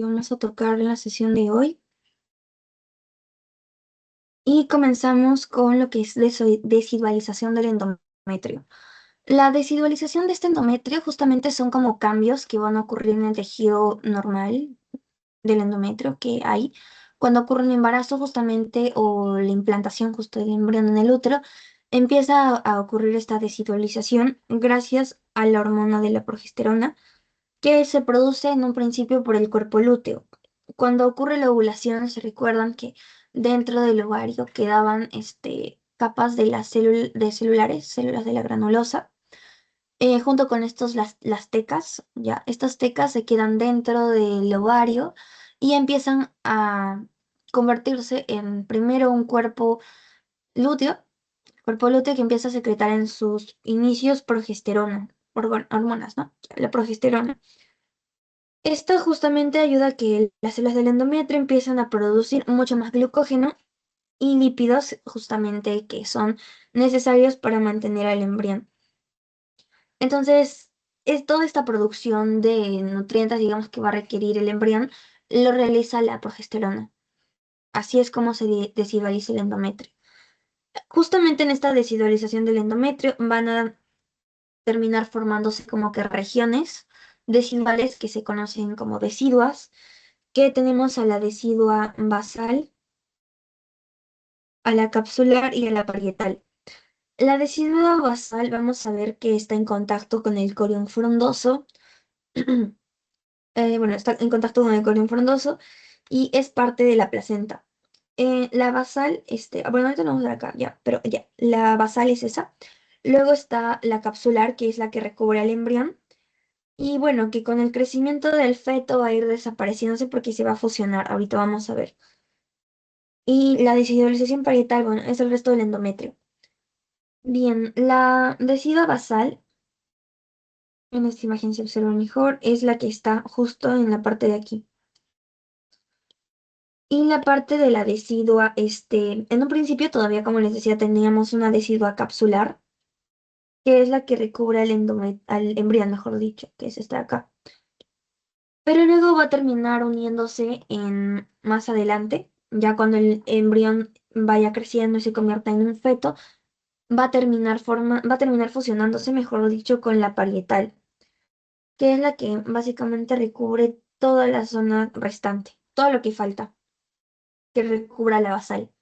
Vamos a tocar en la sesión de hoy y comenzamos con lo que es desidualización del endometrio. La desidualización de este endometrio justamente son como cambios que van a ocurrir en el tejido normal del endometrio que hay cuando ocurre un embarazo justamente o la implantación justo del embrión en el útero. Empieza a ocurrir esta desidualización gracias a la hormona de la progesterona que se produce en un principio por el cuerpo lúteo. Cuando ocurre la ovulación, se recuerdan que dentro del ovario quedaban capas de las células de la granulosa, junto con las tecas, ya, estas tecas se quedan dentro del ovario y empiezan a convertirse en primero un lúteo, cuerpo lúteo que empieza a secretar en sus inicios progesterona, hormonas, ¿no? La progesterona. Esto justamente ayuda a que las células del endometrio empiecen a producir mucho más glucógeno y lípidos justamente que son necesarios para mantener al embrión. Entonces, es toda esta producción de nutrientes, digamos, que va a requerir el embrión, lo realiza la progesterona. Así es como se desidualiza el endometrio. Justamente en esta desidualización del endometrio van a terminar formándose como que regiones deciduales que se conocen como deciduas, que tenemos a la decidua basal, a la capsular y a la parietal. La decidua basal vamos a ver que está en contacto con el corión frondoso, bueno, está en contacto con el corión frondoso y es parte de la placenta. La basal, bueno, ahorita lo vamos a ver acá, ya, pero ya, la basal es esa. Luego está la capsular, que es la que recubre al embrión. Y bueno, que con el crecimiento del feto va a ir desapareciéndose porque se va a fusionar. Ahorita vamos a ver. Y la desidualización parietal, bueno, es el resto del endometrio. Bien, la decidua basal, en esta imagen se observa mejor, es la que está justo en la parte de aquí. Y la parte de la decidua, en un principio todavía, como les decía, teníamos una decidua capsular, que es la que recubre al embrión, mejor dicho, que es esta de acá. Pero luego va a terminar uniéndose en más adelante, ya cuando el embrión vaya creciendo y se convierta en un feto, va a terminar fusionándose, mejor dicho, con la parietal, que es la que básicamente recubre toda la zona restante, todo lo que falta, que recubra la basal.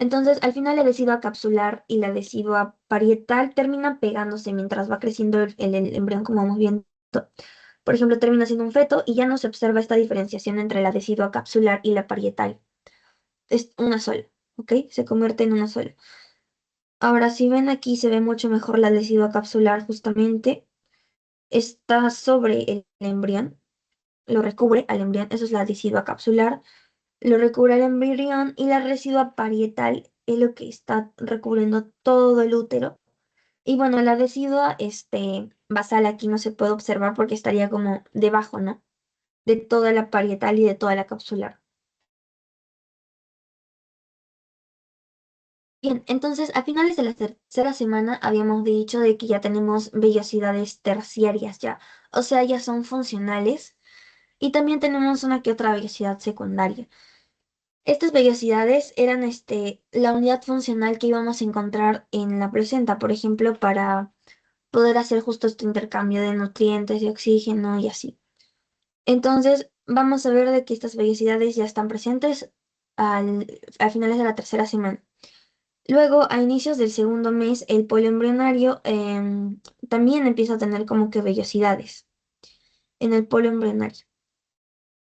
Entonces, al final la decidua capsular y la decidua parietal terminan pegándose mientras va creciendo el embrión, como vamos viendo. Por ejemplo, termina siendo un feto y ya no se observa esta diferenciación entre la decidua capsular y la parietal. Es una sola, ¿ok? Se convierte en una sola. Ahora, si ven aquí, se ve mucho mejor la decidua capsular justamente. Está sobre el embrión, lo recubre al embrión, eso es la decidua capsular, lo recubre al embrión y la residua parietal es lo que está recubriendo todo el útero. Y bueno, la decidua basal aquí no se puede observar porque estaría como debajo, ¿no? De toda la parietal y de toda la capsular. Bien, entonces a finales de la tercera semana habíamos dicho de que ya tenemos vellosidades terciarias ya, o sea, ya son funcionales y también tenemos una que otra vellosidad secundaria. Estas vellosidades eran la unidad funcional que íbamos a encontrar en la placenta, por ejemplo, para poder hacer justo este intercambio de nutrientes, de oxígeno y así. Entonces, vamos a ver de que estas vellosidades ya están presentes a finales de la tercera semana. Luego, a inicios del segundo mes, el polo embrionario también empieza a tener como que vellosidades en el polo embrionario.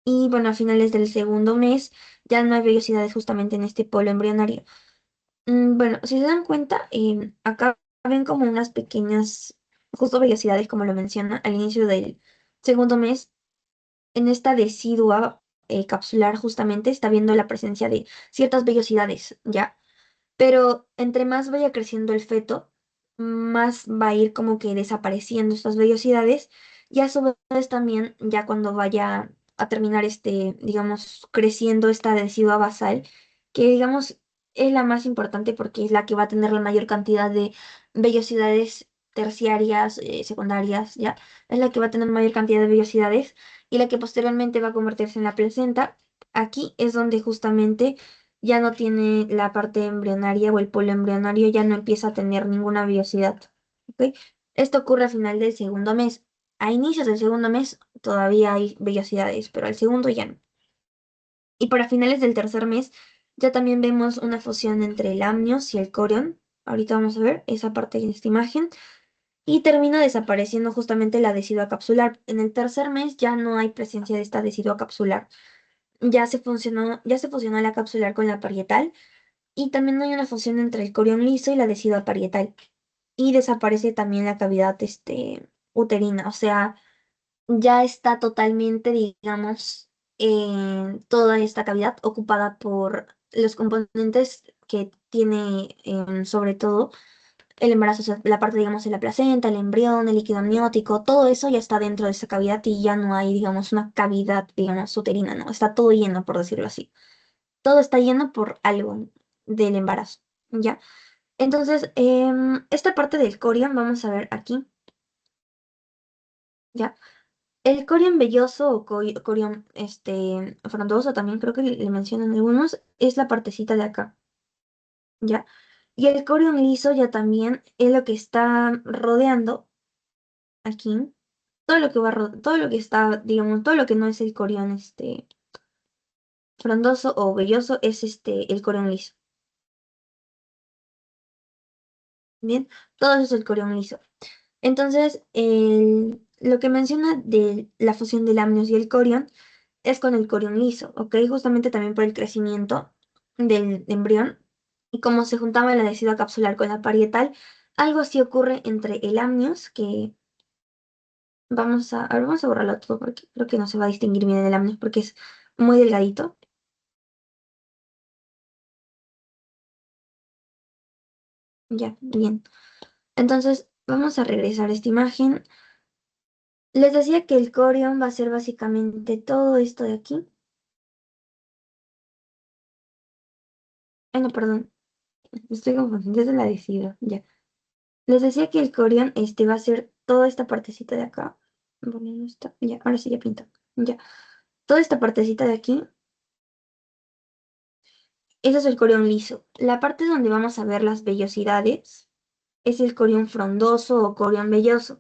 Y bueno, a finales del segundo mes ya no hay vellosidades justamente en este polo embrionario. Bueno, si se dan cuenta, acá ven como unas pequeñas, justo vellosidades, como lo menciona, al inicio del segundo mes. En esta decidua capsular justamente está viendo la presencia de ciertas vellosidades, ¿ya? Pero entre más vaya creciendo el feto, más va a ir como que desapareciendo estas vellosidades y a su vez también ya cuando vaya a terminar digamos, creciendo esta decidua basal, que digamos es la más importante porque es la que va a tener la mayor cantidad de vellosidades terciarias, secundarias, ¿ya? Es la que va a tener mayor cantidad de vellosidades y la que posteriormente va a convertirse en la placenta. Aquí es donde justamente ya no tiene la parte embrionaria o el polo embrionario, ya no empieza a tener ninguna vellosidad, ¿ok? Esto ocurre al final del segundo mes. A inicios del segundo mes todavía hay vellosidades, pero al segundo ya no. Y para finales del tercer mes ya también vemos una fusión entre el amnios y el corion. Ahorita vamos a ver esa parte en esta imagen. Y termina desapareciendo justamente la decidua capsular. En el tercer mes ya no hay presencia de esta decidua capsular. Ya se fusionó la capsular con la parietal. Y también hay una fusión entre el corion liso y la decidua parietal. Y desaparece también la cavidad uterina. O sea, ya está totalmente, digamos, toda esta cavidad ocupada por los componentes que tiene, sobre todo el embarazo, o sea, la parte, digamos, de la placenta, el embrión, el líquido amniótico, todo eso ya está dentro de esa cavidad y ya no hay, digamos, una cavidad, digamos, uterina, ¿no? Está todo lleno, por decirlo así. Todo está lleno por algo del embarazo, ¿ya? Entonces, esta parte del corion, vamos a ver aquí, ¿ya? El corion velloso o corion frondoso, también creo que le mencionan algunos, es la partecita de acá, ¿ya? Y el corion liso ya también es lo que está rodeando aquí, todo lo que todo lo que está, digamos, todo lo que no es el corion frondoso o velloso es el corion liso. Bien, todo eso es el corion liso. Entonces, lo que menciona de la fusión del amnios y el corion es con el corion liso, ¿ok? Justamente también por el crecimiento del embrión y como se juntaba la decidua capsular con la parietal, algo así ocurre entre el amnios, que a ver, vamos a borrarlo todo porque creo que no se va a distinguir bien el amnios porque es muy delgadito. Ya, bien. Entonces, vamos a regresar a esta imagen. Les decía que el corion va a ser básicamente todo esto de aquí. Ay, no, perdón. Estoy confundiendo, es de la decidua, ya. Les decía que el corion va a ser toda esta partecita de acá. Bueno, no está. Ya, ahora sí ya pinta. Ya. Toda esta partecita de aquí, ese es el corion liso. La parte donde vamos a ver las vellosidades es el corion frondoso o corion velloso.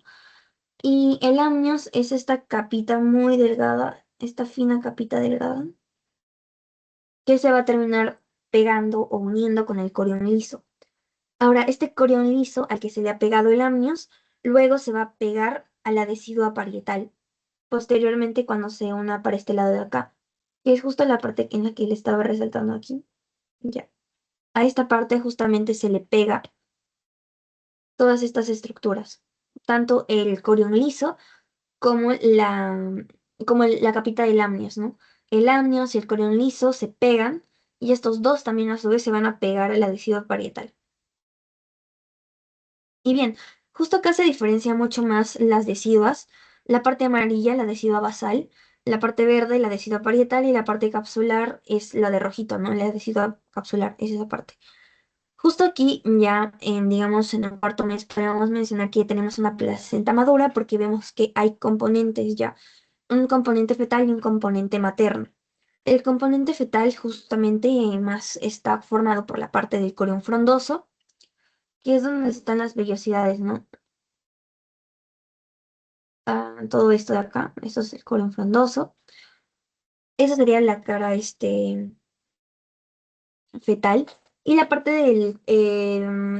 Y el amnios es esta capita muy delgada, esta fina capita delgada, que se va a terminar pegando o uniendo con el corion liso. Ahora, este corion liso al que se le ha pegado el amnios, luego se va a pegar a la decidua parietal, posteriormente cuando se una para este lado de acá, que es justo la parte en la que le estaba resaltando aquí. Ya. A esta parte justamente se le pega todas estas estructuras, tanto el corion liso como la capita del amnios, ¿no? El amnios y el corion liso se pegan y estos dos también a su vez se van a pegar a la decidua parietal. Y bien, justo acá se diferencia mucho más las deciduas. La parte amarilla, la decidua basal, la parte verde, la decidua parietal y la parte capsular es la de rojito, ¿no? La decidua capsular es esa parte. Justo aquí ya, digamos, en el cuarto mes podemos mencionar que tenemos una placenta madura porque vemos que hay componentes ya, un componente fetal y un componente materno. El componente fetal justamente más está formado por la parte del corion frondoso, que es donde están las vellosidades, ¿no? Todo esto de acá, esto es el colon frondoso. Esa sería la cara fetal. Y la parte del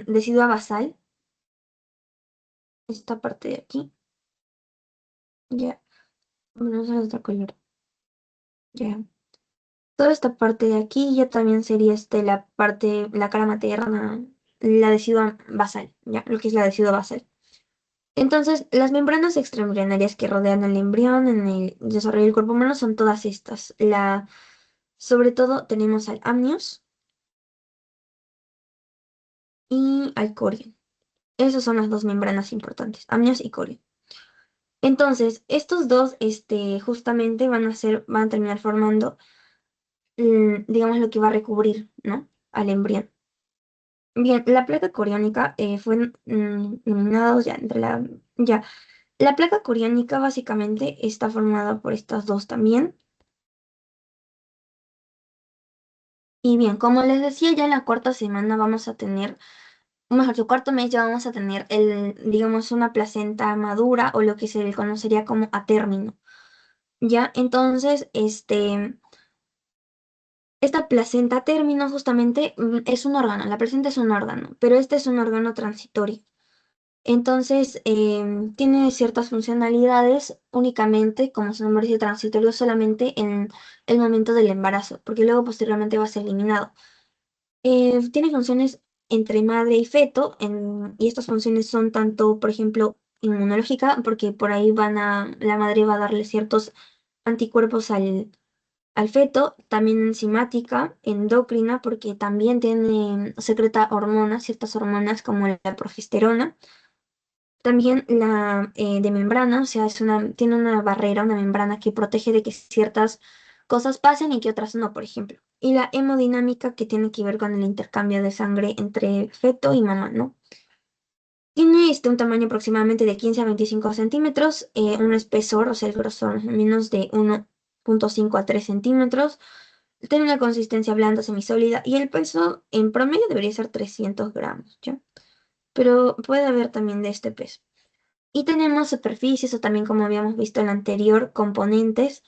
decidua basal, esta parte de aquí, ya, vamos a otro color, ya. Toda esta parte de aquí ya también sería la parte, la cara materna, la decidua basal, ya, lo que es la decidua basal. Entonces, las membranas extraembrionarias que rodean al embrión en el desarrollo del cuerpo humano son todas estas. Sobre todo tenemos al amnios y al corion. Esas son las dos membranas importantes, amnios y corion. Entonces, estos dos, justamente van a terminar formando, digamos, lo que va a recubrir, ¿no? Al embrión. Bien, la placa coriónica fue nominada ya ya. La placa coriónica básicamente está formada por estas dos también. Y bien, como les decía, ya en la cuarta semana vamos a tener, o mejor, su cuarto mes ya vamos a tener digamos, una placenta madura o lo que se le conocería como a término. Ya, entonces, esta placenta a término justamente es un órgano, la placenta es un órgano, pero este es un órgano transitorio. Entonces, tiene ciertas funcionalidades únicamente, como su nombre dice, transitorio solamente en el momento del embarazo, porque luego posteriormente va a ser eliminado. Tiene funciones entre madre y feto, y estas funciones son tanto, por ejemplo, inmunológica, porque por ahí la madre va a darle ciertos anticuerpos al feto, también enzimática, endocrina, porque también secreta hormonas, ciertas hormonas como la progesterona. También la de membrana, o sea, tiene una barrera, una membrana que protege de que ciertas cosas pasen y que otras no, por ejemplo. Y la hemodinámica que tiene que ver con el intercambio de sangre entre feto y mamá, ¿no? Tiene un tamaño aproximadamente de 15 a 25 centímetros, un espesor, o sea, el grosor menos de 1,5 a 3 centímetros. Tiene una consistencia blanda semisólida y el peso en promedio debería ser 300 gramos, ¿ya? Pero puede haber también de este peso. Y tenemos superficies o también como habíamos visto en la anterior, componentes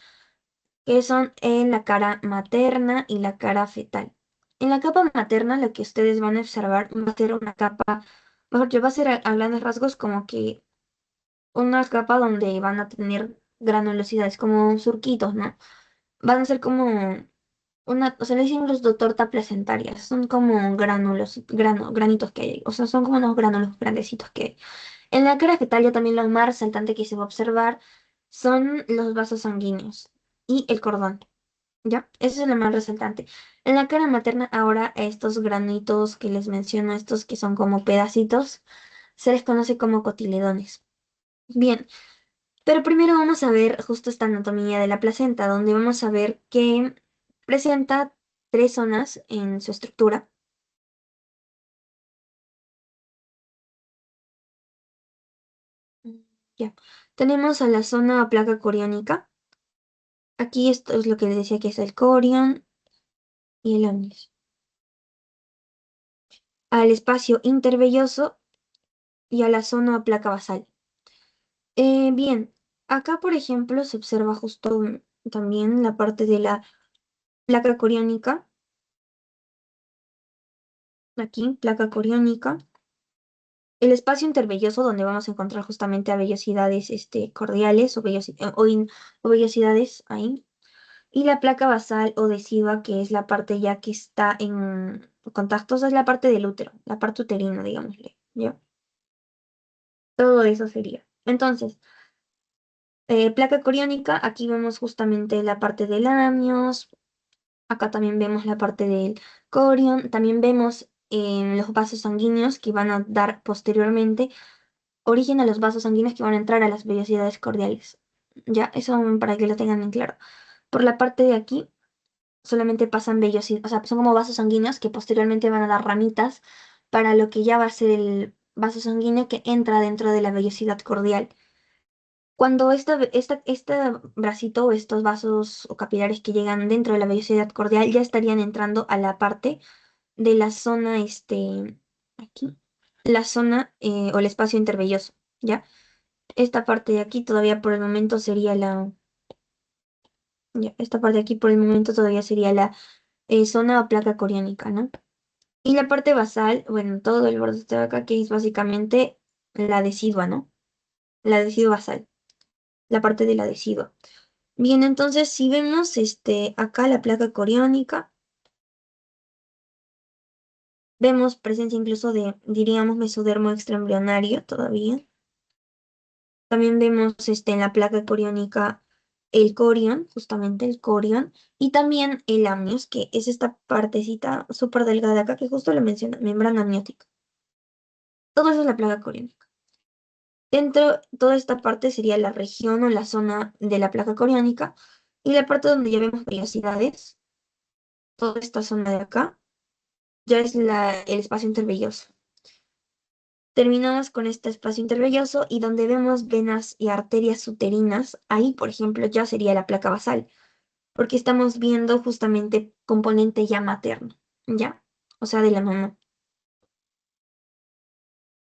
que son en la cara materna y la cara fetal. En la capa materna lo que ustedes van a observar va a ser una capa, mejor yo va a ser a grandes rasgos como que una capa donde van a tener granulosidades como surquitos, ¿no? Van a ser como o sea, le dicen los de torta placentarias, son como granitos que hay, o sea, son como unos granulos grandecitos que hay. En la cara fetal ya también lo más resaltante que se va a observar son los vasos sanguíneos y el cordón, ¿ya? Eso es lo más resaltante. En la cara materna ahora estos granitos que les menciono, estos que son como pedacitos, se les conoce como cotiledones. Bien, pero primero vamos a ver justo esta anatomía de la placenta, donde vamos a ver que presenta tres zonas en su estructura. Ya. Tenemos a la zona placa coriónica. Aquí esto es lo que les decía que es el corión y el amnios. Al espacio intervelloso y a la zona placa basal. Bien, acá por ejemplo se observa justo también la parte de la placa coriónica. Aquí, placa coriónica. El espacio intervelloso donde vamos a encontrar justamente a vellosidades cordiales o vellosidades ahí. Y la placa basal o decisiva, que es la parte ya que está en contactos, es la parte del útero, la parte uterina, digámosle, ¿ya? Todo eso sería. Entonces, placa coriónica, aquí vemos justamente la parte del amnios, acá también vemos la parte del corión, también vemos los vasos sanguíneos que van a dar posteriormente origen a los vasos sanguíneos que van a entrar a las vellosidades cordiales. Ya, eso para que lo tengan en claro. Por la parte de aquí solamente pasan vellosidades, o sea, son como vasos sanguíneos que posteriormente van a dar ramitas para lo que ya va a ser el vaso sanguíneo que entra dentro de la vellosidad cordial. Cuando este bracito o estos vasos o capilares que llegan dentro de la vellosidad cordial ya estarían entrando a la parte de la zona, aquí, la zona o el espacio intervelloso, ¿ya? Esta parte de aquí todavía por el momento sería esta parte de aquí por el momento todavía sería la zona o placa coriónica, ¿no? Y la parte basal, bueno, todo el borde de acá que es básicamente la decidua, ¿no? La decidua basal, la parte de la decidua. Bien, entonces si vemos acá la placa coriónica, vemos presencia incluso de, diríamos, mesodermo extraembrionario todavía. También vemos en la placa coriónica el corión, justamente el corión, y también el amnios, que es esta partecita súper delgada acá que justo le menciona, membrana amniótica. Todo eso es la placa coriónica. Dentro, toda esta parte sería la región o la zona de la placa coriónica, y la parte donde ya vemos vellosidades, toda esta zona de acá, ya es el espacio intervelloso. Terminamos con este espacio intervelloso y donde vemos venas y arterias uterinas, ahí, por ejemplo, ya sería la placa basal, porque estamos viendo justamente componente ya materno, ¿ya? O sea, de la mamá.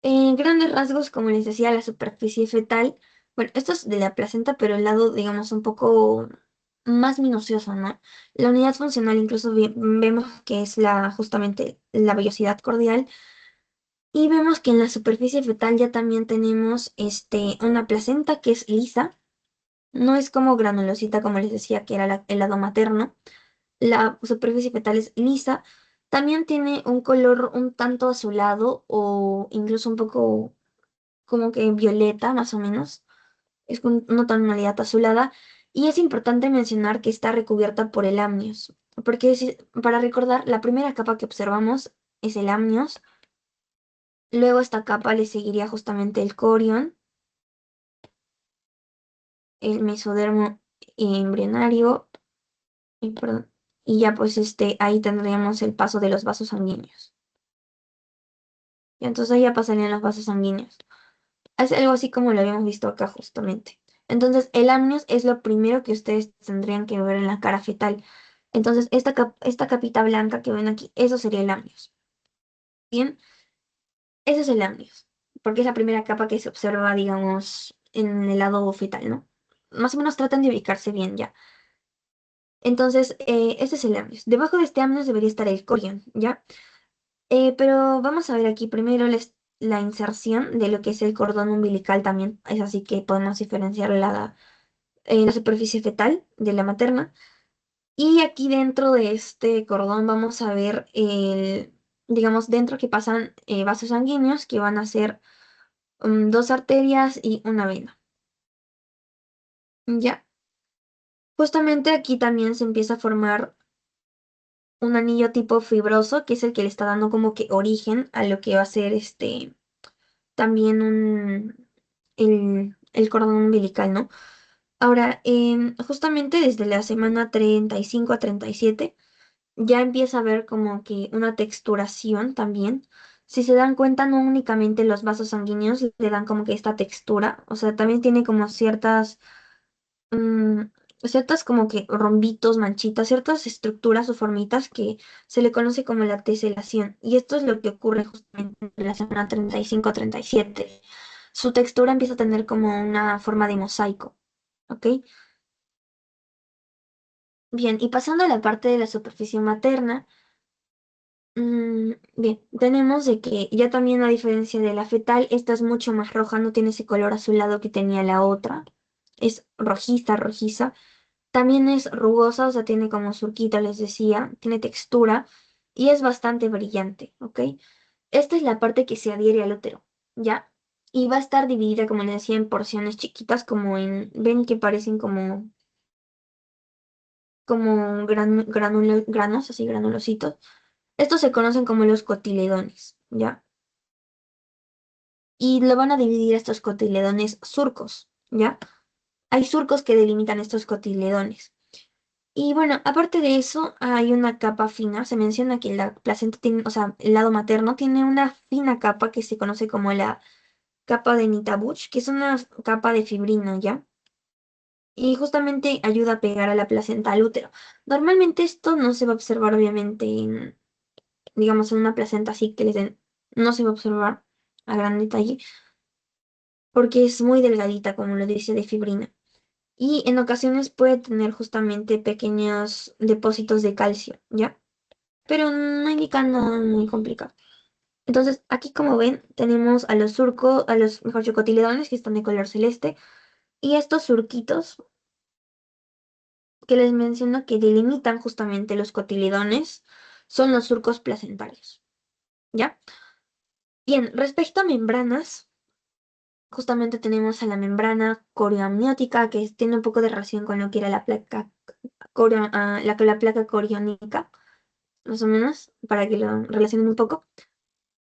En grandes rasgos, como les decía, la superficie fetal, bueno, esto es de la placenta, pero el lado, digamos, un poco más minucioso, ¿no? La unidad funcional incluso vemos que es justamente la vellosidad cordial y vemos que en la superficie fetal ya también tenemos una placenta que es lisa, no es como granulosita como les decía que era el lado materno, la superficie fetal es lisa, también tiene un color un tanto azulado o incluso un poco como que violeta más o menos, es con una tonalidad azulada y es importante mencionar que está recubierta por el amnios, porque para recordar, la primera capa que observamos es el amnios, luego a esta capa le seguiría justamente el corion, el mesodermo embrionario y, perdón, y ya pues ahí tendríamos el paso de los vasos sanguíneos. Y entonces ahí ya pasarían los vasos sanguíneos. Es algo así como lo habíamos visto acá justamente. Entonces, el amnios es lo primero que ustedes tendrían que ver en la cara fetal. Entonces, esta capita blanca que ven aquí, eso sería el amnios. Bien, ese es el amnios, porque es la primera capa que se observa, digamos, en el lado fetal, ¿no? Más o menos tratan de ubicarse bien ya. Entonces, ese es el amnios. Debajo de este amnios debería estar el corion, ¿ya? Pero vamos a ver aquí primero la inserción de lo que es el cordón umbilical también. Es así que podemos diferenciar la superficie fetal de la materna. Y aquí dentro de este cordón vamos a ver digamos, dentro que pasan vasos sanguíneos que van a ser dos arterias y una vena. Ya. Justamente aquí también se empieza a formar un anillo tipo fibroso, que es el que le está dando como que origen a lo que va a ser también el cordón umbilical, ¿no? Ahora, justamente desde la semana 35 a 37 ya empieza a haber como que una texturación también. Si se dan cuenta, no únicamente los vasos sanguíneos le dan como que esta textura, o sea, también tiene como mm, ciertas como que rombitos, manchitas, ciertas estructuras o formitas que se le conoce como la teselación. Y esto es lo que ocurre justamente en la semana 35 a 37. Su textura empieza a tener como una forma de mosaico, ¿ok? Bien, y pasando a la parte de la superficie materna, bien, tenemos de que ya también a diferencia de la fetal, esta es mucho más roja, no tiene ese color azulado que tenía la otra. Es rojiza, rojiza. También es rugosa, o sea, tiene como surquita, les decía, tiene textura y es bastante brillante, ¿ok? Esta es la parte que se adhiere al útero, ¿ya? Y va a estar dividida, como les decía, en porciones chiquitas, ven que parecen como granos, así granulositos. Estos se conocen como los cotiledones, ¿ya? Y lo van a dividir estos cotiledones surcos, ¿ya? Hay surcos que delimitan estos cotiledones. Y bueno, aparte de eso, hay una capa fina. Se menciona que la placenta tiene, o sea, el lado materno tiene una fina capa que se conoce como la capa de Nitabuch, que es una capa de fibrina, ¿ya? Y justamente ayuda a pegar a la placenta al útero. Normalmente esto no se va a observar, obviamente, digamos, en una placenta así que les den, no se va a observar a gran detalle, porque es muy delgadita, como lo dice, de fibrina. Y en ocasiones puede tener justamente pequeños depósitos de calcio, ¿ya? Pero no indica nada muy complicado. Entonces, aquí como ven, tenemos a los surcos, a los, mejor dicho, cotiledones que están de color celeste, y estos surquitos que les menciono que delimitan justamente los cotiledones son los surcos placentarios, ¿ya? Bien, respecto a membranas, justamente tenemos a la membrana corioamniótica, que tiene un poco de relación con lo que era la placa, la placa coriónica, más o menos, para que lo relacionen un poco.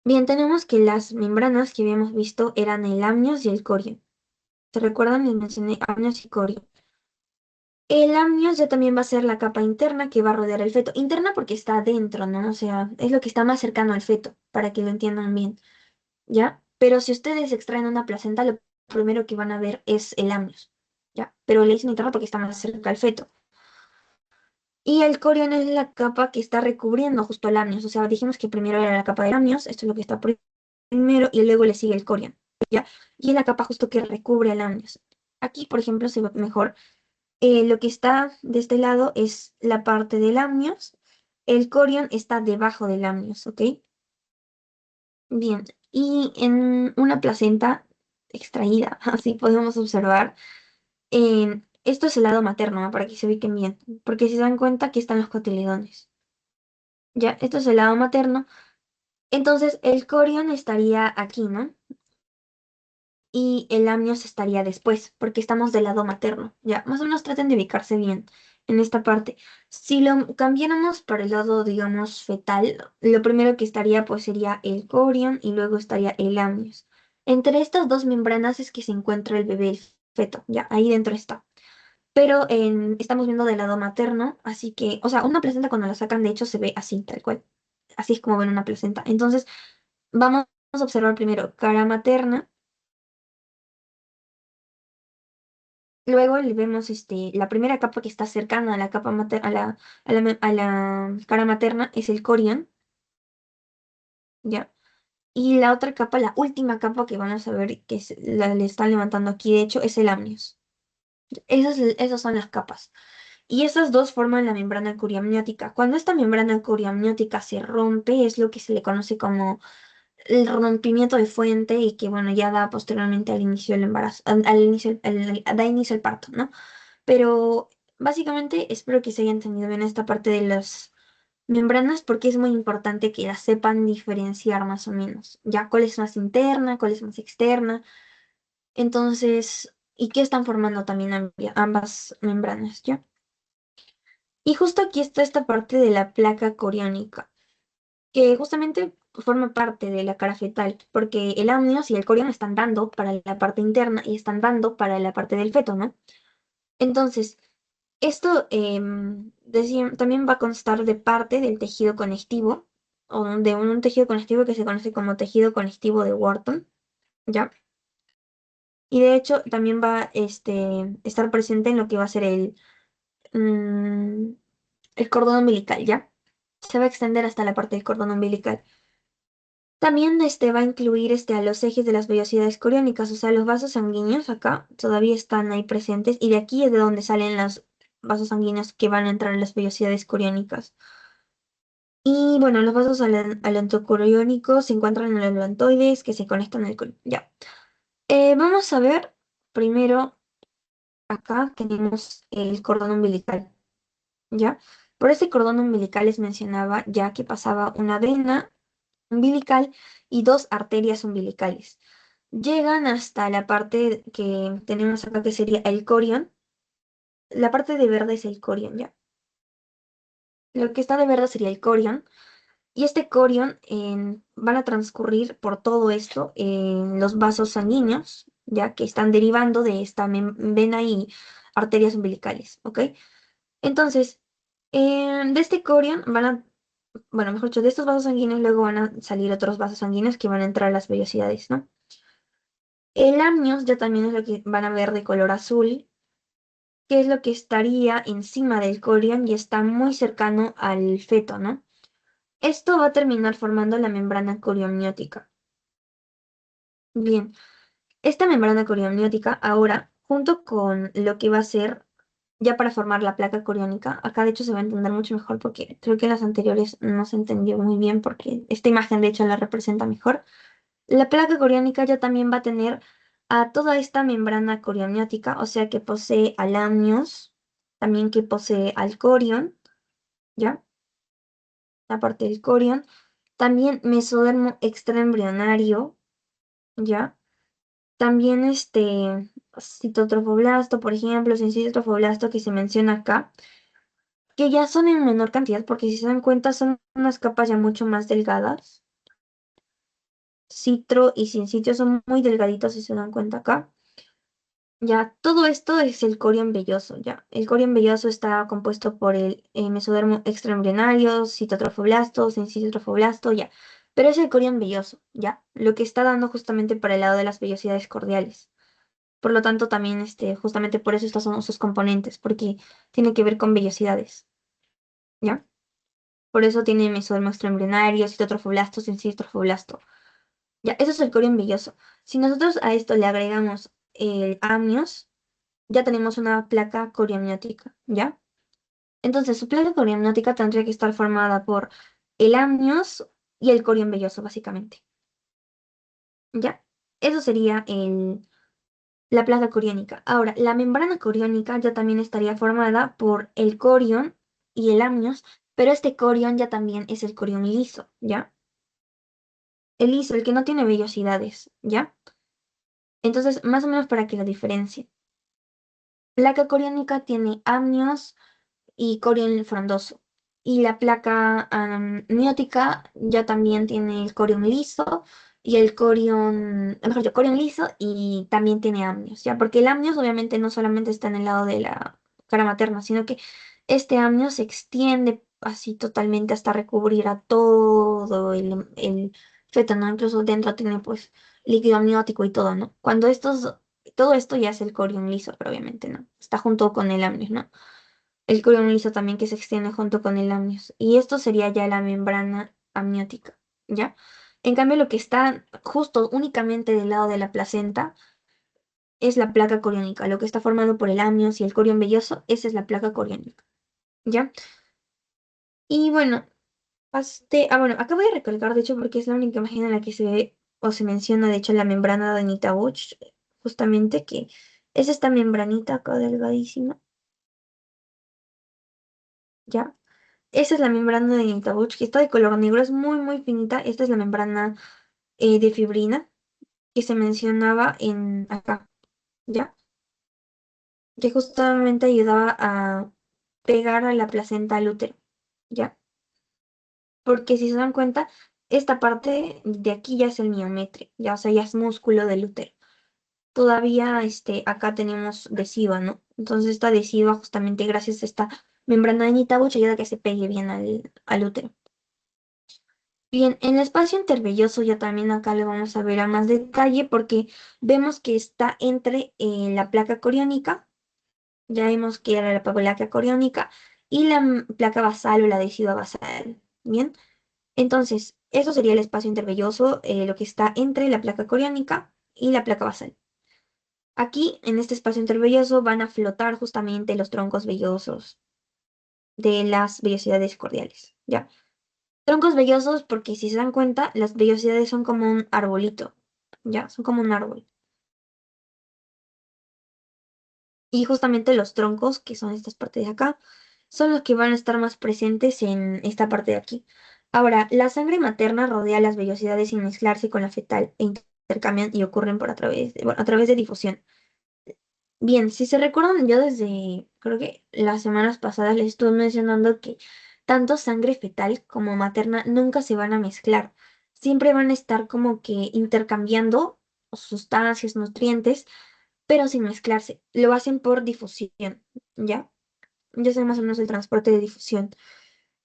Bien, tenemos que las membranas que habíamos visto eran el amnios y el corion. ¿Se recuerdan? Les mencioné amnios y corion. El amnios ya también va a ser la capa interna que va a rodear el feto. Interna porque está adentro, ¿no? O sea, es lo que está más cercano al feto, para que lo entiendan bien, ¿ya? Pero si ustedes extraen una placenta, lo primero que van a ver es el amnios, ¿ya? Pero le dicen interna porque está más cerca al feto. Y el corion es la capa que está recubriendo justo el amnios. O sea, dijimos que primero era la capa del amnios, esto es lo que está primero, y luego le sigue el corion, ¿ya? Y es la capa justo que recubre el amnios. Aquí, por ejemplo, se ve mejor. Lo que está de este lado es la parte del amnios. El corion está debajo del amnios, ¿ok? Bien. Y en una placenta extraída, así podemos observar, esto es el lado materno, ¿no? Para que se ubiquen bien. Porque si se dan cuenta, aquí están los cotiledones. Ya, esto es el lado materno. Entonces, el corion estaría aquí, ¿no? Y el amnios estaría después, porque estamos del lado materno. Ya, más o menos traten de ubicarse bien en esta parte. Si lo cambiáramos para el lado, digamos, fetal, lo primero que estaría pues sería el corion y luego estaría el amnios. Entre estas dos membranas es que se encuentra el bebé, el feto, ya, ahí dentro está. Pero estamos viendo del lado materno, así que, o sea, una placenta cuando la sacan, de hecho, se ve así, tal cual. Así es como ven una placenta. Entonces, vamos a observar primero cara materna. Luego le vemos la primera capa que está cercana a la capa a la cara materna es el corion, ¿ya? Y la otra capa, la última capa que vamos a ver que le están levantando aquí, de hecho, es el amnios. Esas son las capas. Y esas dos forman la membrana curiamniótica. Cuando esta membrana curiamniótica se rompe, es lo que se le conoce como el rompimiento de fuente y que, bueno, ya da posteriormente al inicio del embarazo, al inicio, da inicio al parto, ¿no? Pero básicamente espero que se haya entendido bien esta parte de las membranas porque es muy importante que las sepan diferenciar más o menos. Ya cuál es más interna, cuál es más externa. Entonces, y qué están formando también ambas membranas, ¿ya? Y justo aquí está esta parte de la placa coriónica, que justamente forma parte de la cara fetal, porque el amnios y el corión están dando para la parte interna y están dando para la parte del feto, ¿no? Entonces, esto también va a constar de parte del tejido conectivo, o de un tejido conectivo que se conoce como tejido conectivo de Wharton, ¿ya? Y de hecho también va a estar presente en lo que va a ser mm, el cordón umbilical, ¿ya? Se va a extender hasta la parte del cordón umbilical. También va a incluir a los ejes de las vellosidades coriónicas, o sea, los vasos sanguíneos acá todavía están ahí presentes y de aquí es de donde salen los vasos sanguíneos que van a entrar en las vellosidades coriónicas. Y bueno, los vasos alentocoriónicos se encuentran en los atlantoides que se conectan al corión. Ya. Vamos a ver primero acá tenemos el cordón umbilical, ¿ya? Por este cordón umbilical les mencionaba ya que pasaba una vena umbilical y dos arterias umbilicales. Llegan hasta la parte que tenemos acá que sería el corión. La parte de verde es el corión, ¿ya? Lo que está de verde sería el corión. Y este corión van a transcurrir por todo esto en los vasos sanguíneos, ya que están derivando de esta vena y arterias umbilicales, ¿ok? Entonces, de este corión bueno, mejor dicho, de estos vasos sanguíneos luego van a salir otros vasos sanguíneos que van a entrar a las vellosidades, ¿no? El amnios ya también es lo que van a ver de color azul, que es lo que estaría encima del corión y está muy cercano al feto, ¿no? Esto va a terminar formando la membrana coriomniótica. Bien, esta membrana coriomniótica ahora, junto con lo que va a ser ya para formar la placa coriónica, acá de hecho se va a entender mucho mejor porque creo que en las anteriores no se entendió muy bien porque esta imagen de hecho la representa mejor. La placa coriónica ya también va a tener a toda esta membrana coriomniótica, o sea que posee al amnios, también que posee al corión, ¿ya? Aparte del corión, también mesodermo extraembrionario, ¿ya? También citotrofoblasto, por ejemplo, citotrofoblasto que se menciona acá, que ya son en menor cantidad, porque si se dan cuenta son unas capas ya mucho más delgadas. Citro y sincitio son muy delgaditos si se dan cuenta acá. Ya, todo esto es el corion velloso, ya. El corion velloso está compuesto por el mesodermo extraembrionario, citotrofoblasto, sincitrophoblasto, ya. Pero es el corion velloso, ya. Lo que está dando justamente para el lado de las vellosidades cordiales. Por lo tanto, también, justamente por eso estos son sus componentes, porque tiene que ver con vellosidades, ¿ya? Por eso tiene mesodermo extraembrionario, citotrofoblasto, sincitrophoblasto. Ya, eso es el corion velloso. Si nosotros a esto le agregamos el amnios, ya tenemos una placa coriamniótica, ¿ya? Entonces, su placa coriamniótica tendría que estar formada por el amnios y el corion velloso, básicamente, ¿ya? Eso sería la placa coriónica. Ahora, la membrana coriónica ya también estaría formada por el corion y el amnios, pero este corion ya también es el corion liso, ¿ya? El liso, el que no tiene vellosidades, ¿ya? Entonces, más o menos para que lo diferencie. Placa coriónica tiene amnios y corion frondoso. Y la placa amniótica ya también tiene el corion liso y el corion, mejor dicho, corion liso y también tiene amnios, ¿ya? Porque el amnios obviamente no solamente está en el lado de la cara materna, sino que este amnio se extiende así totalmente hasta recubrir a todo el feto, ¿no? Incluso dentro tiene pues líquido amniótico y todo, ¿no? Todo esto ya es el corion liso, pero obviamente no, está junto con el amnios, ¿no? El corion liso también que se extiende junto con el amnios. Y esto sería ya la membrana amniótica, ¿ya? En cambio, lo que está justo únicamente del lado de la placenta es la placa coriónica. Lo que está formado por el amnios y el corion velloso, esa es la placa coriónica, ¿ya? Y bueno, bueno, acá voy a recalcar, de hecho, porque es la única imagen en la que se ve o se menciona, de hecho, la membrana de Anita Buch, justamente que es esta membranita acá delgadísima, ¿ya? Esa es la membrana de Intabuch, que está de color negro, es muy, muy finita. Esta es la membrana de fibrina que se mencionaba en acá, ¿ya? Que justamente ayudaba a pegar a la placenta al útero, ¿ya? Porque si se dan cuenta, esta parte de aquí ya es el miometrio, ya, o sea, ya es músculo del útero. Todavía acá tenemos adhesiva, ¿no? Entonces esta adhesiva justamente gracias a esta membrana de Nitabuch ayuda a que se pegue bien al útero. Bien, en el espacio intervelloso ya también acá lo vamos a ver a más detalle porque vemos que está entre la placa coriónica, ya vimos que era la placa coriónica y la placa basal o la adhesiva basal. Bien, entonces eso sería el espacio intervelloso, lo que está entre la placa coriónica y la placa basal. Aquí, en este espacio intervelloso, van a flotar justamente los troncos vellosos de las vellosidades cordiales, ¿ya? Troncos vellosos porque si se dan cuenta, las vellosidades son como un arbolito, ya, son como un árbol. Y justamente los troncos, que son estas partes de acá, son los que van a estar más presentes en esta parte de aquí. Ahora, la sangre materna rodea las vellosidades sin mezclarse con la fetal e intercambian y ocurren bueno, a través de difusión. Bien, si se recuerdan, yo desde, creo que las semanas pasadas les estuve mencionando que tanto sangre fetal como materna nunca se van a mezclar. Siempre van a estar como que intercambiando sustancias, nutrientes, pero sin mezclarse. Lo hacen por difusión, ¿ya? Ya sé más o menos el transporte de difusión.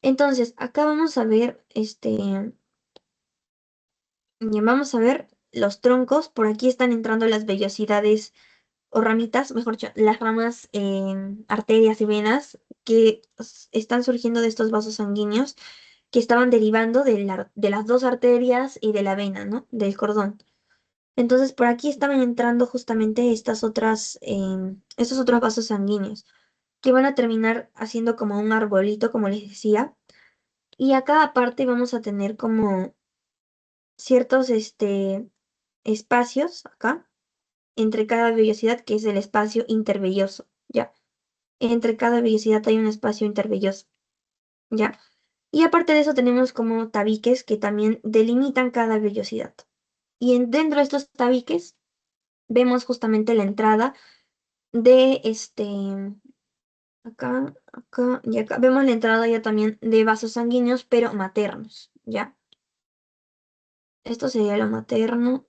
Entonces, acá vamos a ver, vamos a ver los troncos. Por aquí están entrando las vellosidades o ramitas, mejor dicho, las ramas en arterias y venas que están surgiendo de estos vasos sanguíneos que estaban derivando de las dos arterias y de la vena, ¿no? Del cordón. Entonces, por aquí estaban entrando justamente estos otros vasos sanguíneos que van a terminar haciendo como un arbolito, como les decía. Y acá aparte vamos a tener como ciertos, espacios acá entre cada vellosidad, que es el espacio intervelloso, ¿ya? Entre cada vellosidad hay un espacio intervelloso, ¿ya? Y aparte de eso tenemos como tabiques que también delimitan cada vellosidad. Y dentro de estos tabiques vemos justamente la entrada de acá y acá. Vemos la entrada ya también de vasos sanguíneos, pero maternos, ¿ya? Esto sería lo materno.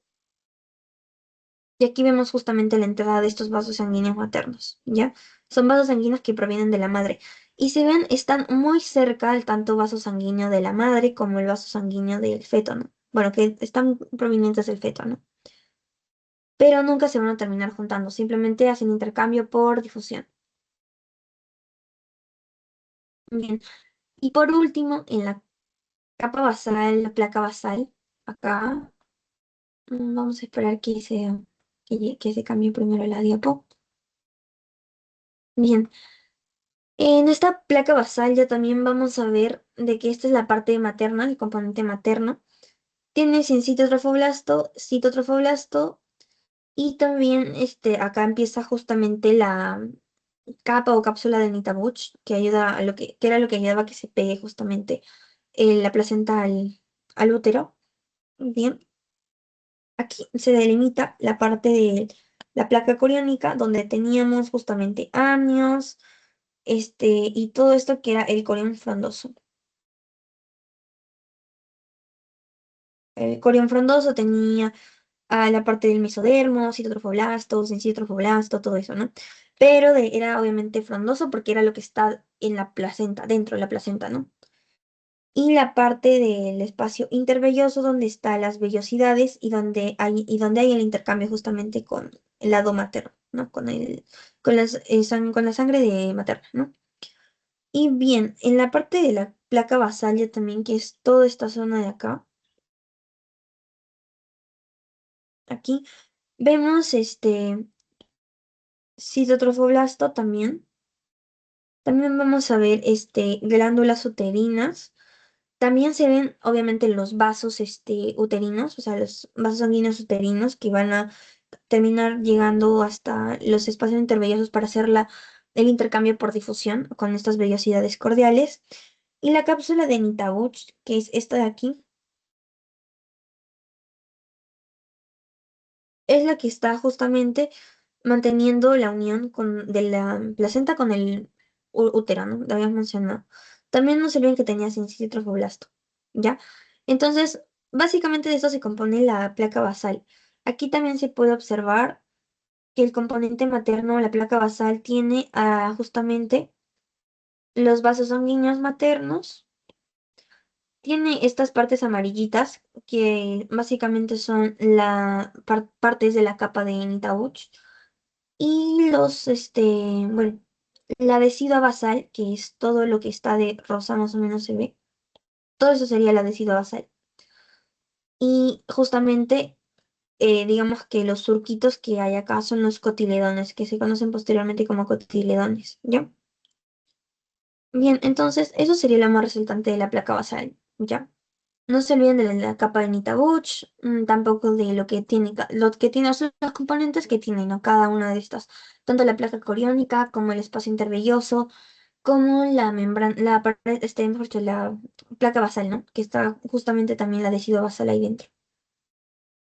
Y aquí vemos justamente la entrada de estos vasos sanguíneos maternos, ¿ya? Son vasos sanguíneos que provienen de la madre. Y si ven, están muy cerca al tanto vaso sanguíneo de la madre como el vaso sanguíneo del feto, ¿no? Bueno, que están provenientes del feto, ¿no? Pero nunca se van a terminar juntando, simplemente hacen intercambio por difusión. Bien, y por último, en la capa basal, la placa basal, acá, vamos a esperar que se cambie primero la diapo. Bien, en esta placa basal ya también vamos a ver de que esta es la parte materna, el componente materno. Tiene citotrofoblasto y también acá empieza justamente la capa o cápsula de Nitabuch, que ayuda a que era lo que ayudaba a que se pegue justamente la placenta al útero. Bien, aquí se delimita la parte de la placa coriónica donde teníamos justamente amnios, y todo esto que era el corión frondoso. El corión frondoso tenía a la parte del mesodermo, citotrofoblasto, sincitrophoblasto, todo eso, ¿no? Pero era obviamente frondoso porque era lo que está en la placenta, dentro de la placenta, ¿no? Y la parte del espacio intervelloso donde están las vellosidades y donde hay el intercambio justamente con el lado materno, ¿no? Con la sangre de materna, ¿no? Y bien, en la parte de la placa basal ya también, que es toda esta zona de acá, aquí, vemos citotrofoblasto también. También vamos a ver glándulas uterinas. También se ven, obviamente, los vasos uterinos, o sea, los vasos sanguíneos uterinos que van a terminar llegando hasta los espacios intervellosos para hacer el intercambio por difusión con estas vellosidades cordiales. Y la cápsula de Nitabuch, que es esta de aquí, es la que está justamente manteniendo la unión de la placenta con el útero, ¿no? Lo habíamos mencionado. También no se olviden que tenía sincitrophoblasto, ¿ya? Entonces, básicamente de esto se compone la placa basal. Aquí también se puede observar que el componente materno, la placa basal, tiene justamente los vasos sanguíneos maternos. Tiene estas partes amarillitas que básicamente son partes de la capa de Nitauch. Y bueno, la decidua basal, que es todo lo que está de rosa, más o menos se ve. Todo eso sería la decidua basal. Y justamente, digamos que los surquitos que hay acá son los cotiledones, que se conocen posteriormente como cotiledones, ¿ya? Bien, entonces eso sería lo más resultante de la placa basal, ¿ya? No se olviden de la capa de Nita Butch, tampoco de lo que tiene los componentes que tienen, ¿no? Cada una de estas, tanto la placa coriónica como el espacio intervelloso, como la membrana, la pared, mejor dicho, la placa basal, ¿no? Que está justamente también la deciduo basal ahí dentro.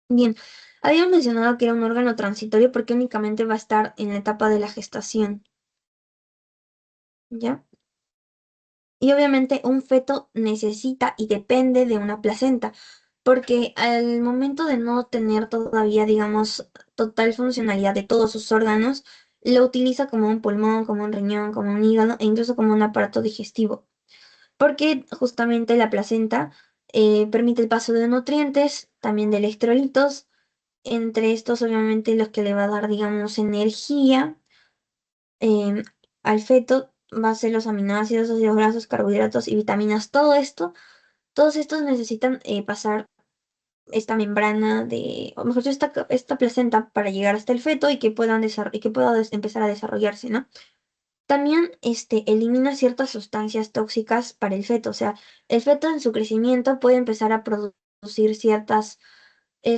Bien, habíamos mencionado que era un órgano transitorio porque únicamente va a estar en la etapa de la gestación, ¿ya? Y obviamente un feto necesita y depende de una placenta, porque al momento de no tener todavía, digamos, total funcionalidad de todos sus órganos, lo utiliza como un pulmón, como un riñón, como un hígado e incluso como un aparato digestivo, porque justamente la placenta permite el paso de nutrientes, también de electrolitos, entre estos obviamente los que le va a dar, digamos, energía em, al feto va a ser los aminoácidos, ácidos grasos, carbohidratos y vitaminas. Todos estos necesitan pasar esta membrana o mejor dicho, esta placenta para llegar hasta el feto y que pueda empezar a desarrollarse, ¿no? También elimina ciertas sustancias tóxicas para el feto, o sea, el feto en su crecimiento puede empezar a producir ciertas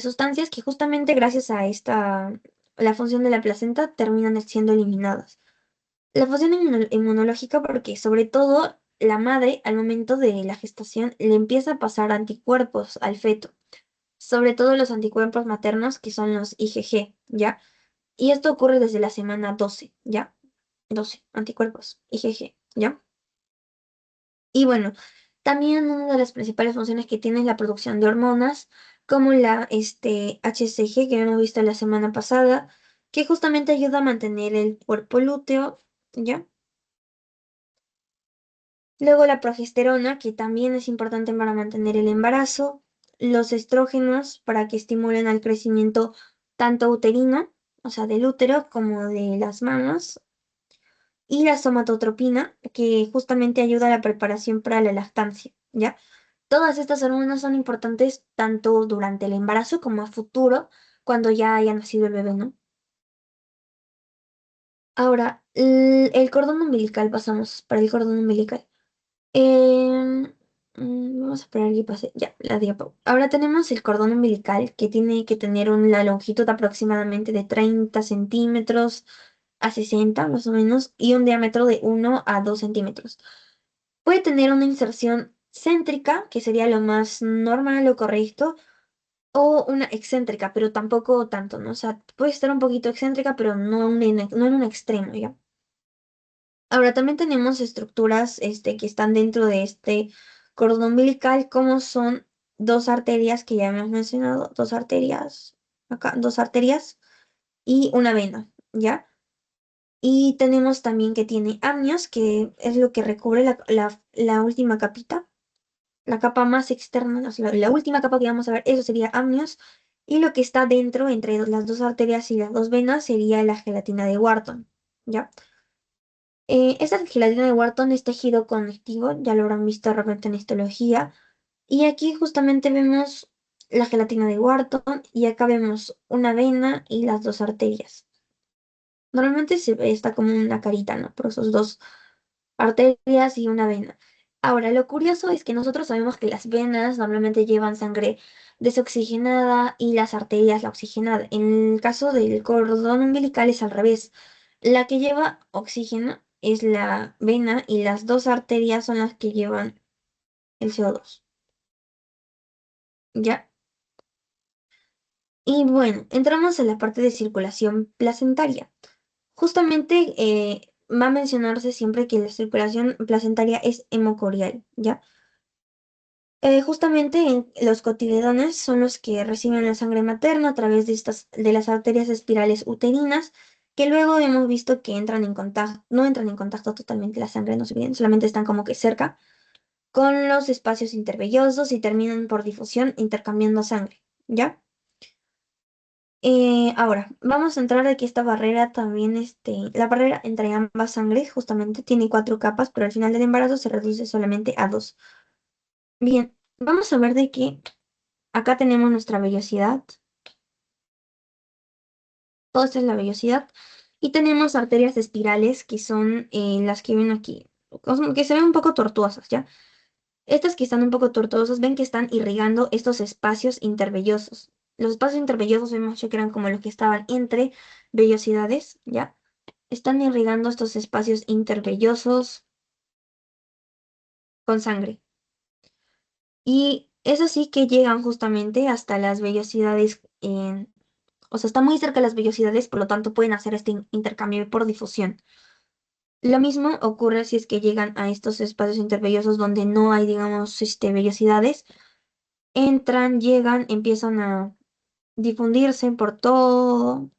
sustancias que justamente gracias a la función de la placenta terminan siendo eliminadas. La función inmunológica porque sobre todo la madre al momento de la gestación le empieza a pasar anticuerpos al feto, sobre todo los anticuerpos maternos que son los IgG, ¿ya? Y esto ocurre desde la semana 12, ¿ya? 12 anticuerpos IgG, ¿ya? Y bueno, también una de las principales funciones que tiene es la producción de hormonas, como la HCG que hemos visto la semana pasada, que justamente ayuda a mantener el cuerpo lúteo, ¿ya? Luego la progesterona, que también es importante para mantener el embarazo, los estrógenos para que estimulen al crecimiento tanto uterino, o sea, del útero, como de las mamas, y la somatotropina, que justamente ayuda a la preparación para la lactancia, ¿ya? Todas estas hormonas son importantes tanto durante el embarazo como a futuro, cuando ya haya nacido el bebé, ¿no? Ahora, el cordón umbilical, pasamos para el cordón umbilical. Em, Vamos a esperar que pase. Ya, la diapo. Ahora tenemos el cordón umbilical que tiene que tener una longitud aproximadamente de 30 centímetros a 60 más o menos y un diámetro de 1 a 2 centímetros. Puede tener una inserción céntrica, que sería lo más normal o correcto, o una excéntrica, pero tampoco tanto, ¿no? O sea, puede estar un poquito excéntrica, pero no en un extremo, ¿ya? Ahora también tenemos estructuras que están dentro de este cordón umbilical, como son dos arterias que ya hemos mencionado, dos arterias, acá, dos arterias y una vena, ¿ya? Y tenemos también que tiene amnios, que es lo que recubre la última capita, la capa más externa, o sea, la última capa que vamos a ver, eso sería amnios. Y lo que está dentro, entre las dos arterias y las dos venas, sería la gelatina de Wharton, ¿ya? Esta gelatina de Wharton es tejido conectivo, ya lo habrán visto de repente en histología. Y aquí justamente vemos la gelatina de Wharton y acá vemos una vena y las dos arterias. Normalmente se ve esta como una carita, ¿no? Por esos dos arterias y una vena. Ahora, lo curioso es que nosotros sabemos que las venas normalmente llevan sangre desoxigenada y las arterias la oxigenada. En el caso del cordón umbilical es al revés. La que lleva oxígeno es la vena y las dos arterias son las que llevan el CO2. ¿Ya? Y bueno, entramos en la parte de circulación placentaria. Justamente va a mencionarse siempre que la circulación placentaria es hemocorial, ¿ya? Justamente los cotiledones son los que reciben la sangre materna a través de las arterias espirales uterinas, que luego hemos visto que entran en contacto, no entran en contacto totalmente la sangre, no se ven, solamente están como que cerca con los espacios intervellosos y terminan por difusión intercambiando sangre, ¿ya? Ahora, vamos a entrar de que esta barrera también, la barrera entre ambas sangres justamente tiene 4 capas, pero al final del embarazo se reduce solamente a 2. Bien, vamos a ver de que acá tenemos nuestra vellosidad, toda esta es la vellosidad, y tenemos arterias espirales que son las que ven aquí, que se ven un poco tortuosas, ¿ya? Estas que están un poco tortuosas, ven que están irrigando estos espacios intervellosos. Los espacios intervellosos hemos dicho que eran como los que estaban entre vellosidades, ¿ya? Están irrigando estos espacios intervellosos con sangre. Y es así que llegan justamente hasta las vellosidades, o sea, están muy cerca de las vellosidades, por lo tanto pueden hacer este intercambio por difusión. Lo mismo ocurre si es que llegan a estos espacios intervellosos donde no hay, digamos, vellosidades. Entran, llegan, empiezan a difundirse por todo,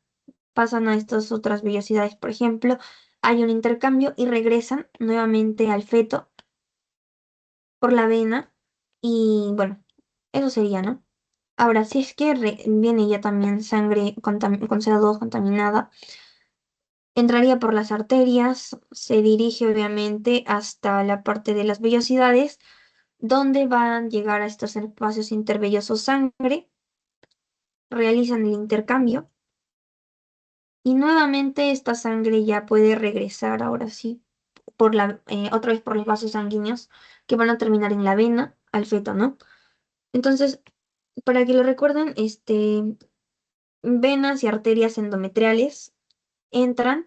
pasan a estas otras vellosidades, por ejemplo, hay un intercambio y regresan nuevamente al feto por la vena y bueno, eso sería, ¿no? Ahora, si es que viene ya también sangre con CO2 contaminada, entraría por las arterias, se dirige obviamente hasta la parte de las vellosidades, donde van a llegar a estos espacios intervellosos sangre, realizan el intercambio y nuevamente esta sangre ya puede regresar ahora sí otra vez por los vasos sanguíneos que van a terminar en la vena al feto, ¿no? Entonces, para que lo recuerden, venas y arterias endometriales entran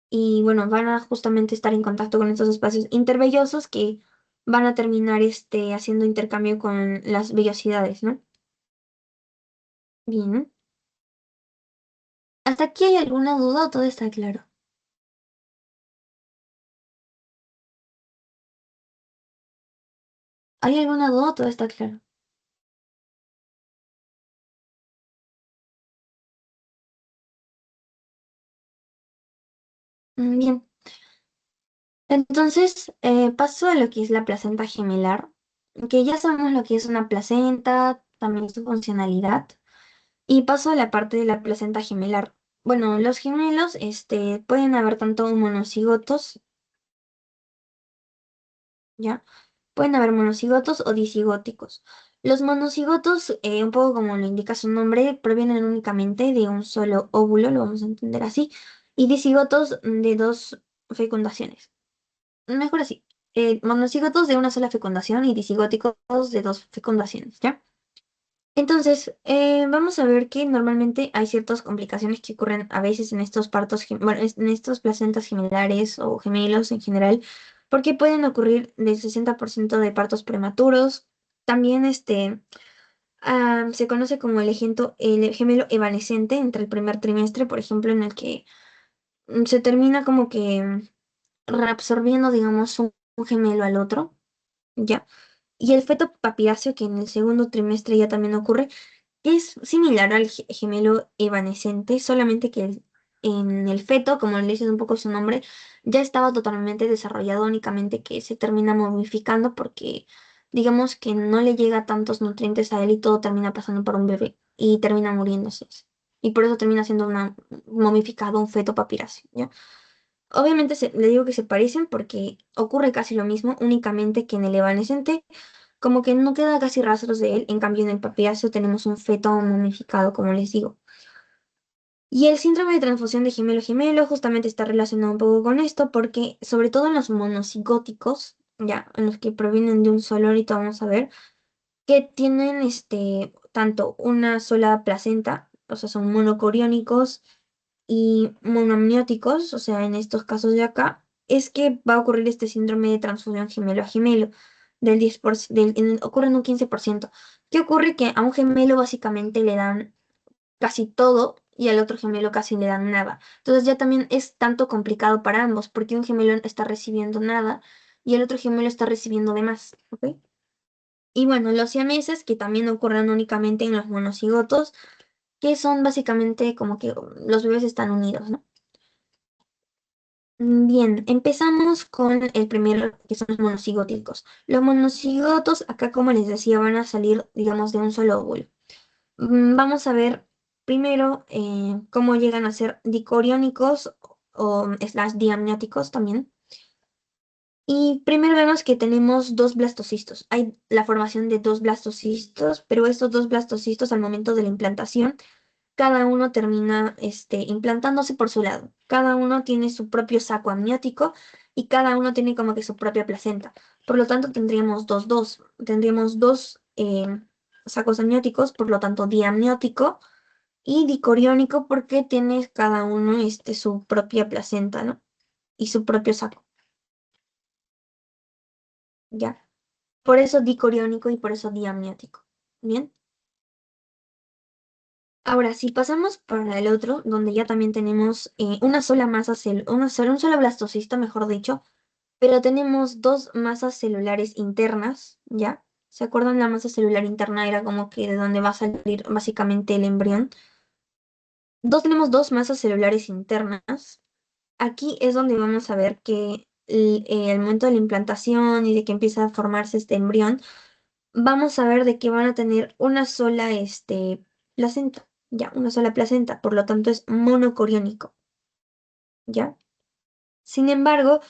y bueno, van a justamente estar en contacto con estos espacios intervellosos que van a terminar haciendo intercambio con las vellosidades, ¿no? Bien. ¿Hasta aquí hay alguna duda o todo está claro? ¿Hay alguna duda o todo está claro? Bien, entonces paso a lo que es la placenta gemelar, que ya sabemos lo que es una placenta, también su funcionalidad, y paso a la parte de la placenta gemelar. Bueno, los gemelos, pueden haber tanto monocigotos, ¿ya? Pueden haber monocigotos o disigóticos. Los monocigotos, un poco como lo indica su nombre, provienen únicamente de un solo óvulo, lo vamos a entender así, y disigotos de dos fecundaciones. Mejor así. Monocigotos de una sola fecundación y disigóticos de dos fecundaciones, ¿ya? Entonces, vamos a ver que normalmente hay ciertas complicaciones que ocurren a veces en estos partos, bueno, en estos placentas gemelares o gemelos en general, porque pueden ocurrir del 60% de partos prematuros. También se conoce como el gemelo evanescente entre el primer trimestre, por ejemplo, en el que se termina como que reabsorbiendo, digamos, un gemelo al otro, ¿ya? Y el feto papiráceo, que en el segundo trimestre ya también ocurre, es similar al gemelo evanescente, solamente que en el feto, como le dice un poco su nombre, ya estaba totalmente desarrollado, únicamente que se termina momificando porque digamos que no le llega tantos nutrientes a él y todo termina pasando por un bebé y termina muriéndose. Y por eso termina siendo momificado un feto papiráceo, ¿ya? Obviamente le digo que se parecen porque ocurre casi lo mismo, únicamente que en el evanescente como que no queda casi rastros de él, en cambio en el papiráceo tenemos un feto momificado, como les digo. Y el síndrome de transfusión de gemelo-gemelo justamente está relacionado un poco con esto, porque sobre todo en los monocigóticos, ya, en los que provienen de un solo, ahorita vamos a ver, que tienen tanto una sola placenta, o sea, son monocoriónicos y monoamnióticos, o sea, en estos casos de acá, es que va a ocurrir este síndrome de transfusión gemelo a gemelo, del 10%, ocurre en un 15%. ¿Qué ocurre? Que a un gemelo básicamente le dan casi todo y al otro gemelo casi le dan nada. Entonces ya también es tanto complicado para ambos, porque un gemelo está recibiendo nada y el otro gemelo está recibiendo de más, ¿ok? Y bueno, los siameses, que también ocurren únicamente en los monocigotos, que son básicamente como que los bebés están unidos, ¿no? Bien, empezamos con el primero, que son los monocigóticos. Los monocigotos, acá como les decía, van a salir, digamos, de un solo óvulo. Vamos a ver primero cómo llegan a ser dicoriónicos o slash diamnióticos también. Y primero vemos que tenemos dos blastocistos. Hay la formación de dos blastocistos, pero estos dos blastocistos al momento de la implantación cada uno termina implantándose por su lado. Cada uno tiene su propio saco amniótico y cada uno tiene como que su propia placenta. Por lo tanto, tendríamos dos sacos amnióticos, por lo tanto, diamniótico y dicoriónico porque tiene cada uno su propia placenta, ¿no? Y su propio saco, ¿ya? Por eso dicoriónico y por eso diamniótico. ¿Bien? Ahora, si pasamos para el otro, donde ya también tenemos una sola un solo blastocisto, mejor dicho, pero tenemos dos masas celulares internas, ¿ya? ¿Se acuerdan? La masa celular interna era como que de donde va a salir básicamente el embrión. Tenemos dos masas celulares internas. Aquí es donde vamos a ver que al momento de la implantación y de que empieza a formarse este embrión, vamos a ver de que van a tener una sola placenta, ya, una sola placenta, por lo tanto es monocoriónico, ¿ya? Sin embargo,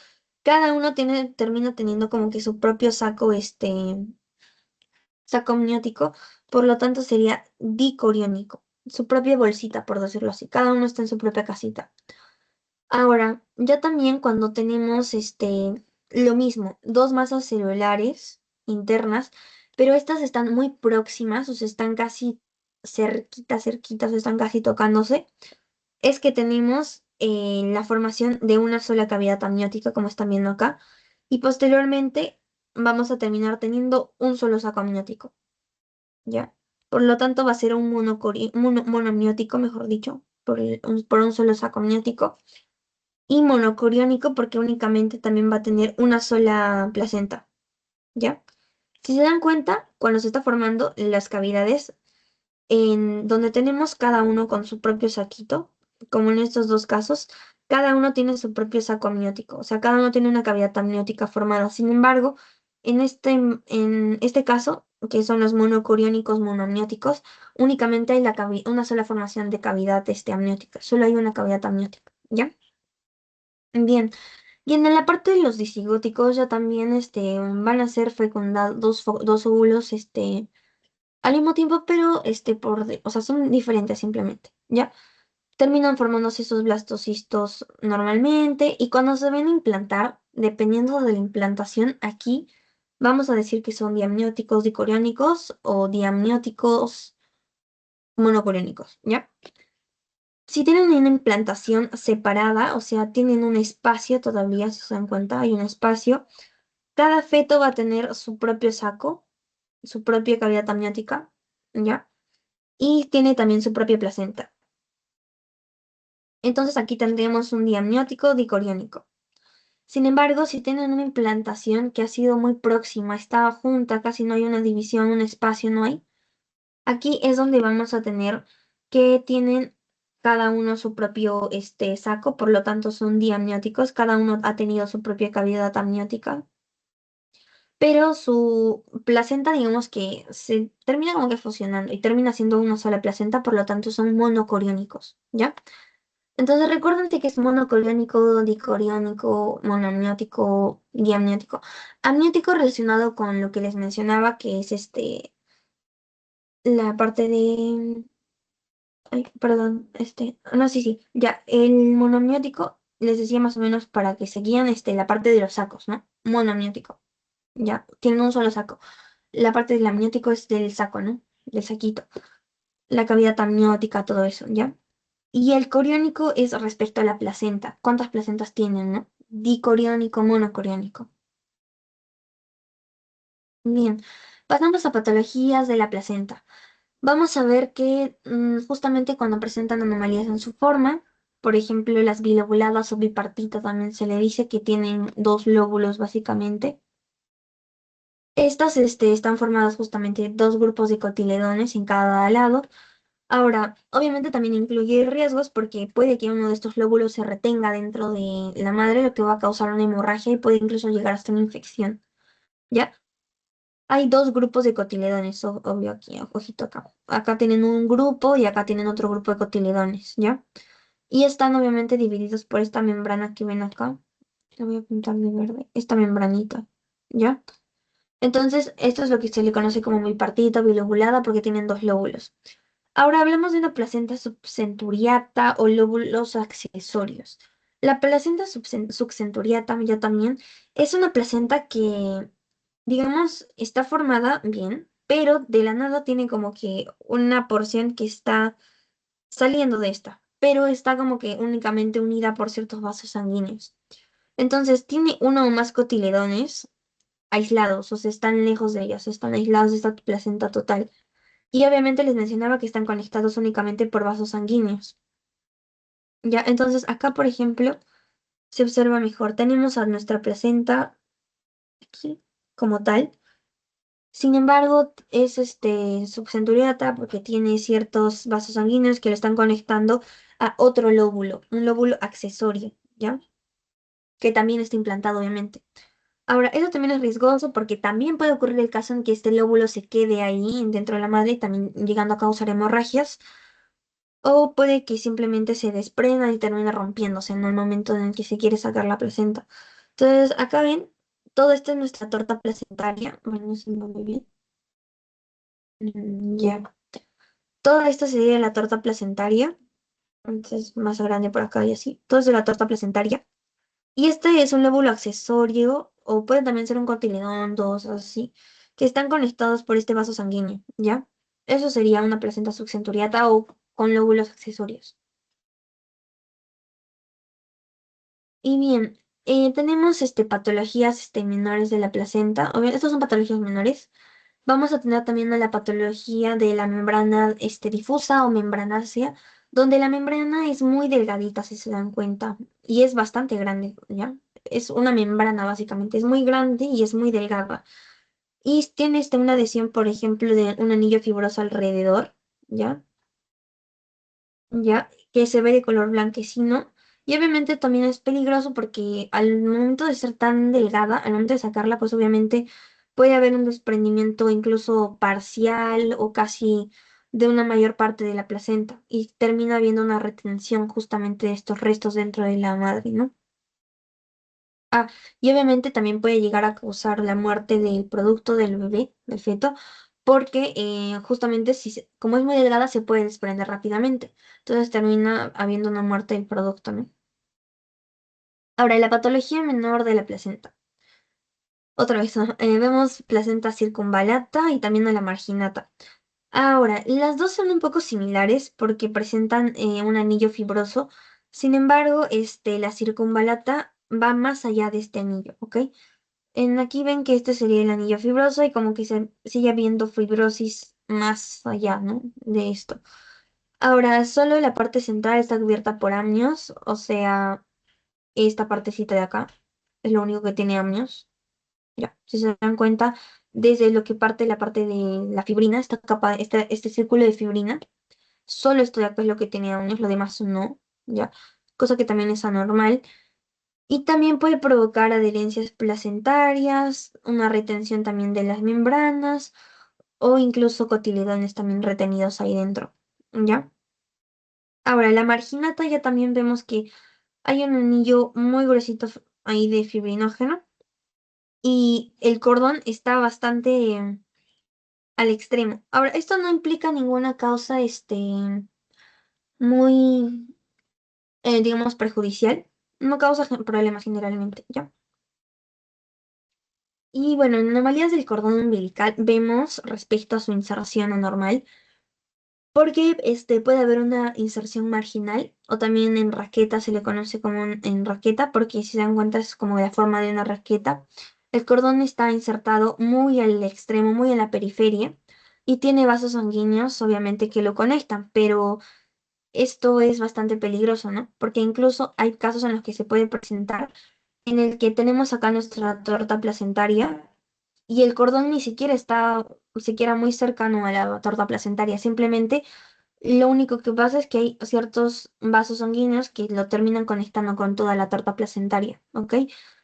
cada uno termina teniendo como que su propio saco amniótico, por lo tanto sería dicoriónico, su propia bolsita, por decirlo así, cada uno está en su propia casita. Ahora, ya también cuando tenemos lo mismo, dos masas celulares internas, pero estas están muy próximas, o sea, están casi cerquitas, o están casi tocándose, es que tenemos la formación de una sola cavidad amniótica, como están viendo acá, y posteriormente vamos a terminar teniendo un solo saco amniótico, ¿ya? Por lo tanto, va a ser un monoamniótico, mejor dicho, por un solo saco amniótico y monocoriónico porque únicamente también va a tener una sola placenta, ¿ya? Si se dan cuenta, cuando se está formando las cavidades, en donde tenemos cada uno con su propio saquito, como en estos dos casos, cada uno tiene su propio saco amniótico, o sea, cada uno tiene una cavidad amniótica formada. Sin embargo, en este caso, que son los monocoriónicos monoamnióticos, únicamente hay una sola formación de cavidad amniótica, solo hay una cavidad amniótica, ¿ya? Bien, y en la parte de los disigóticos ya también van a ser fecundados dos óvulos al mismo tiempo, pero o sea, son diferentes simplemente, ¿ya? Terminan formándose esos blastocistos normalmente y cuando se ven a implantar, dependiendo de la implantación, aquí vamos a decir que son diamnióticos dicoriónicos o diamnióticos monocoriónicos, ¿ya? Si tienen una implantación separada, o sea, tienen un espacio todavía, si se dan cuenta, hay un espacio, cada feto va a tener su propio saco, su propia cavidad amniótica, ¿ya? Y tiene también su propia placenta. Entonces aquí tendríamos un diamniótico dicoriónico. Sin embargo, si tienen una implantación que ha sido muy próxima, está junta, casi no hay una división, un espacio no hay, aquí es donde vamos a tener que tienen cada uno su propio saco, por lo tanto son diamnióticos, cada uno ha tenido su propia cavidad amniótica, pero su placenta, digamos que se termina como que fusionando y termina siendo una sola placenta, por lo tanto son monocoriónicos, ¿ya? Entonces recuérdense que es monocoriónico, dicoriónico, monoamniótico, diamniótico. Amniótico relacionado con lo que les mencionaba, que es la parte de, ay, perdón, no, sí, sí, ya, el monoamniótico les decía más o menos para que seguían la parte de los sacos, ¿no? Monoamniótico, ya, tienen un solo saco. La parte del amniótico es del saco, ¿no? Del saquito. La cavidad amniótica, todo eso, ¿ya? Y el coriónico es respecto a la placenta. ¿Cuántas placentas tienen, no? Dicoriónico, monocoriónico. Bien, pasamos a patologías de la placenta. Vamos a ver que justamente cuando presentan anomalías en su forma, por ejemplo, las bilobuladas o bipartitas también se le dice que tienen dos lóbulos básicamente. Estas están formadas justamente de dos grupos de cotiledones en cada lado. Ahora, obviamente también incluye riesgos porque puede que uno de estos lóbulos se retenga dentro de la madre, lo que va a causar una hemorragia y puede incluso llegar hasta una infección. ¿Ya? Hay dos grupos de cotiledones, obvio aquí, ojito acá. Acá tienen un grupo y acá tienen otro grupo de cotiledones, ¿ya? Y están obviamente divididos por esta membrana que ven acá. La voy a pintar de verde. Esta membranita, ¿ya? Entonces, esto es lo que se le conoce como bipartita, bilobulada, porque tienen dos lóbulos. Ahora hablemos de una placenta subcenturiata o lóbulos accesorios. La placenta subcenturiata ya también es una placenta que, digamos, está formada bien, pero de la nada tiene como que una porción que está saliendo de esta, pero está como que únicamente unida por ciertos vasos sanguíneos. Entonces tiene uno o más cotiledones aislados, o sea, están lejos de ellas, están aislados de esta placenta total. Y obviamente les mencionaba que están conectados únicamente por vasos sanguíneos. Ya, entonces acá, por ejemplo, se observa mejor. Tenemos a nuestra placenta aquí como tal. Sin embargo, es subcenturiata porque tiene ciertos vasos sanguíneos que lo están conectando a otro lóbulo, un lóbulo accesorio, ¿ya? Que también está implantado, obviamente. Ahora, eso también es riesgoso porque también puede ocurrir el caso en que este lóbulo se quede ahí dentro de la madre, también llegando a causar hemorragias. O puede que simplemente se desprenda y termine rompiéndose en el momento en el que se quiere sacar la placenta. Entonces, acá ven, todo esto es nuestra torta placentaria. Bueno, no se me ve bien. Ya. Todo esto sería la torta placentaria. Entonces, más grande por acá y así. Todo es de la torta placentaria. Y este es un lóbulo accesorio, o puede también ser un cotiledón, dos, así, que están conectados por este vaso sanguíneo, ¿ya? Eso sería una placenta subcenturiata o con lóbulos accesorios. Y bien, tenemos patologías menores de la placenta. Estas son patologías menores. Vamos a tener también la patología de la membrana difusa o membranácea, donde la membrana es muy delgadita, si se dan cuenta, y es bastante grande, ¿ya? Es una membrana básicamente, es muy grande y es muy delgada. Y tiene una adhesión, por ejemplo, de un anillo fibroso alrededor, ¿ya? ¿Ya? Que se ve de color blanquecino Y obviamente también es peligroso porque al momento de ser tan delgada, al momento de sacarla, pues obviamente puede haber un desprendimiento incluso parcial o casi de una mayor parte de la placenta y termina habiendo una retención justamente de estos restos dentro de la madre, ¿no? Ah, y obviamente también puede llegar a causar la muerte del producto del bebé, del feto, porque justamente si como es muy delgada se puede desprender rápidamente. Entonces termina habiendo una muerte del producto, ¿no? Ahora, la patología menor de la placenta. Otra vez, ¿no? Vemos placenta circunvalata y también a la marginata. Ahora, las dos son un poco similares porque presentan un anillo fibroso. Sin embargo, la circunvalata va más allá de este anillo, ¿ok? Aquí ven que este sería el anillo fibroso y como que se sigue habiendo fibrosis más allá, ¿no? De esto. Ahora, solo la parte central está cubierta por amnios, o sea, esta partecita de acá es lo único que tiene amnios. Ya, si se dan cuenta, desde lo que parte la parte de la fibrina, esta capa, este círculo de fibrina, solo esto de acá es lo que tiene amnios, lo demás no, ya, cosa que también es anormal. Y también puede provocar adherencias placentarias, una retención también de las membranas o incluso cotiledones también retenidos ahí dentro, ¿ya? Ahora, la marginata ya también vemos que hay un anillo muy gruesito ahí de fibrinógeno y el cordón está bastante al extremo. Ahora, esto no implica ninguna causa, muy, digamos, perjudicial. No causa problemas generalmente, ¿ya? Y bueno, en anomalías del cordón umbilical vemos respecto a su inserción anormal, porque puede haber una inserción marginal o también en raqueta, se le conoce como en raqueta, porque si se dan cuenta es como la forma de una raqueta. El cordón está insertado muy al extremo, muy en la periferia y tiene vasos sanguíneos, obviamente, que lo conectan, pero esto es bastante peligroso, ¿no? Porque incluso hay casos en los que se puede presentar en el que tenemos acá nuestra torta placentaria y el cordón ni siquiera está siquiera muy cercano a la torta placentaria, simplemente lo único que pasa es que hay ciertos vasos sanguíneos que lo terminan conectando con toda la torta placentaria, ¿ok?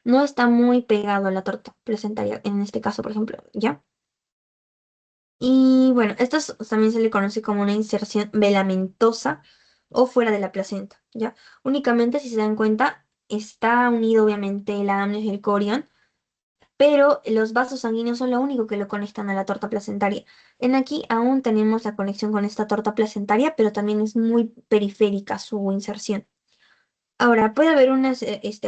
No está muy pegado a la torta placentaria, en este caso, por ejemplo, ¿ya? Y bueno, también se le conoce como una inserción velamentosa o fuera de la placenta, ¿ya? Únicamente, si se dan cuenta, está unido obviamente el amnios y el corión, pero los vasos sanguíneos son lo único que lo conectan a la torta placentaria. En aquí aún tenemos la conexión con esta torta placentaria, pero también es muy periférica su inserción. Ahora, puede haber una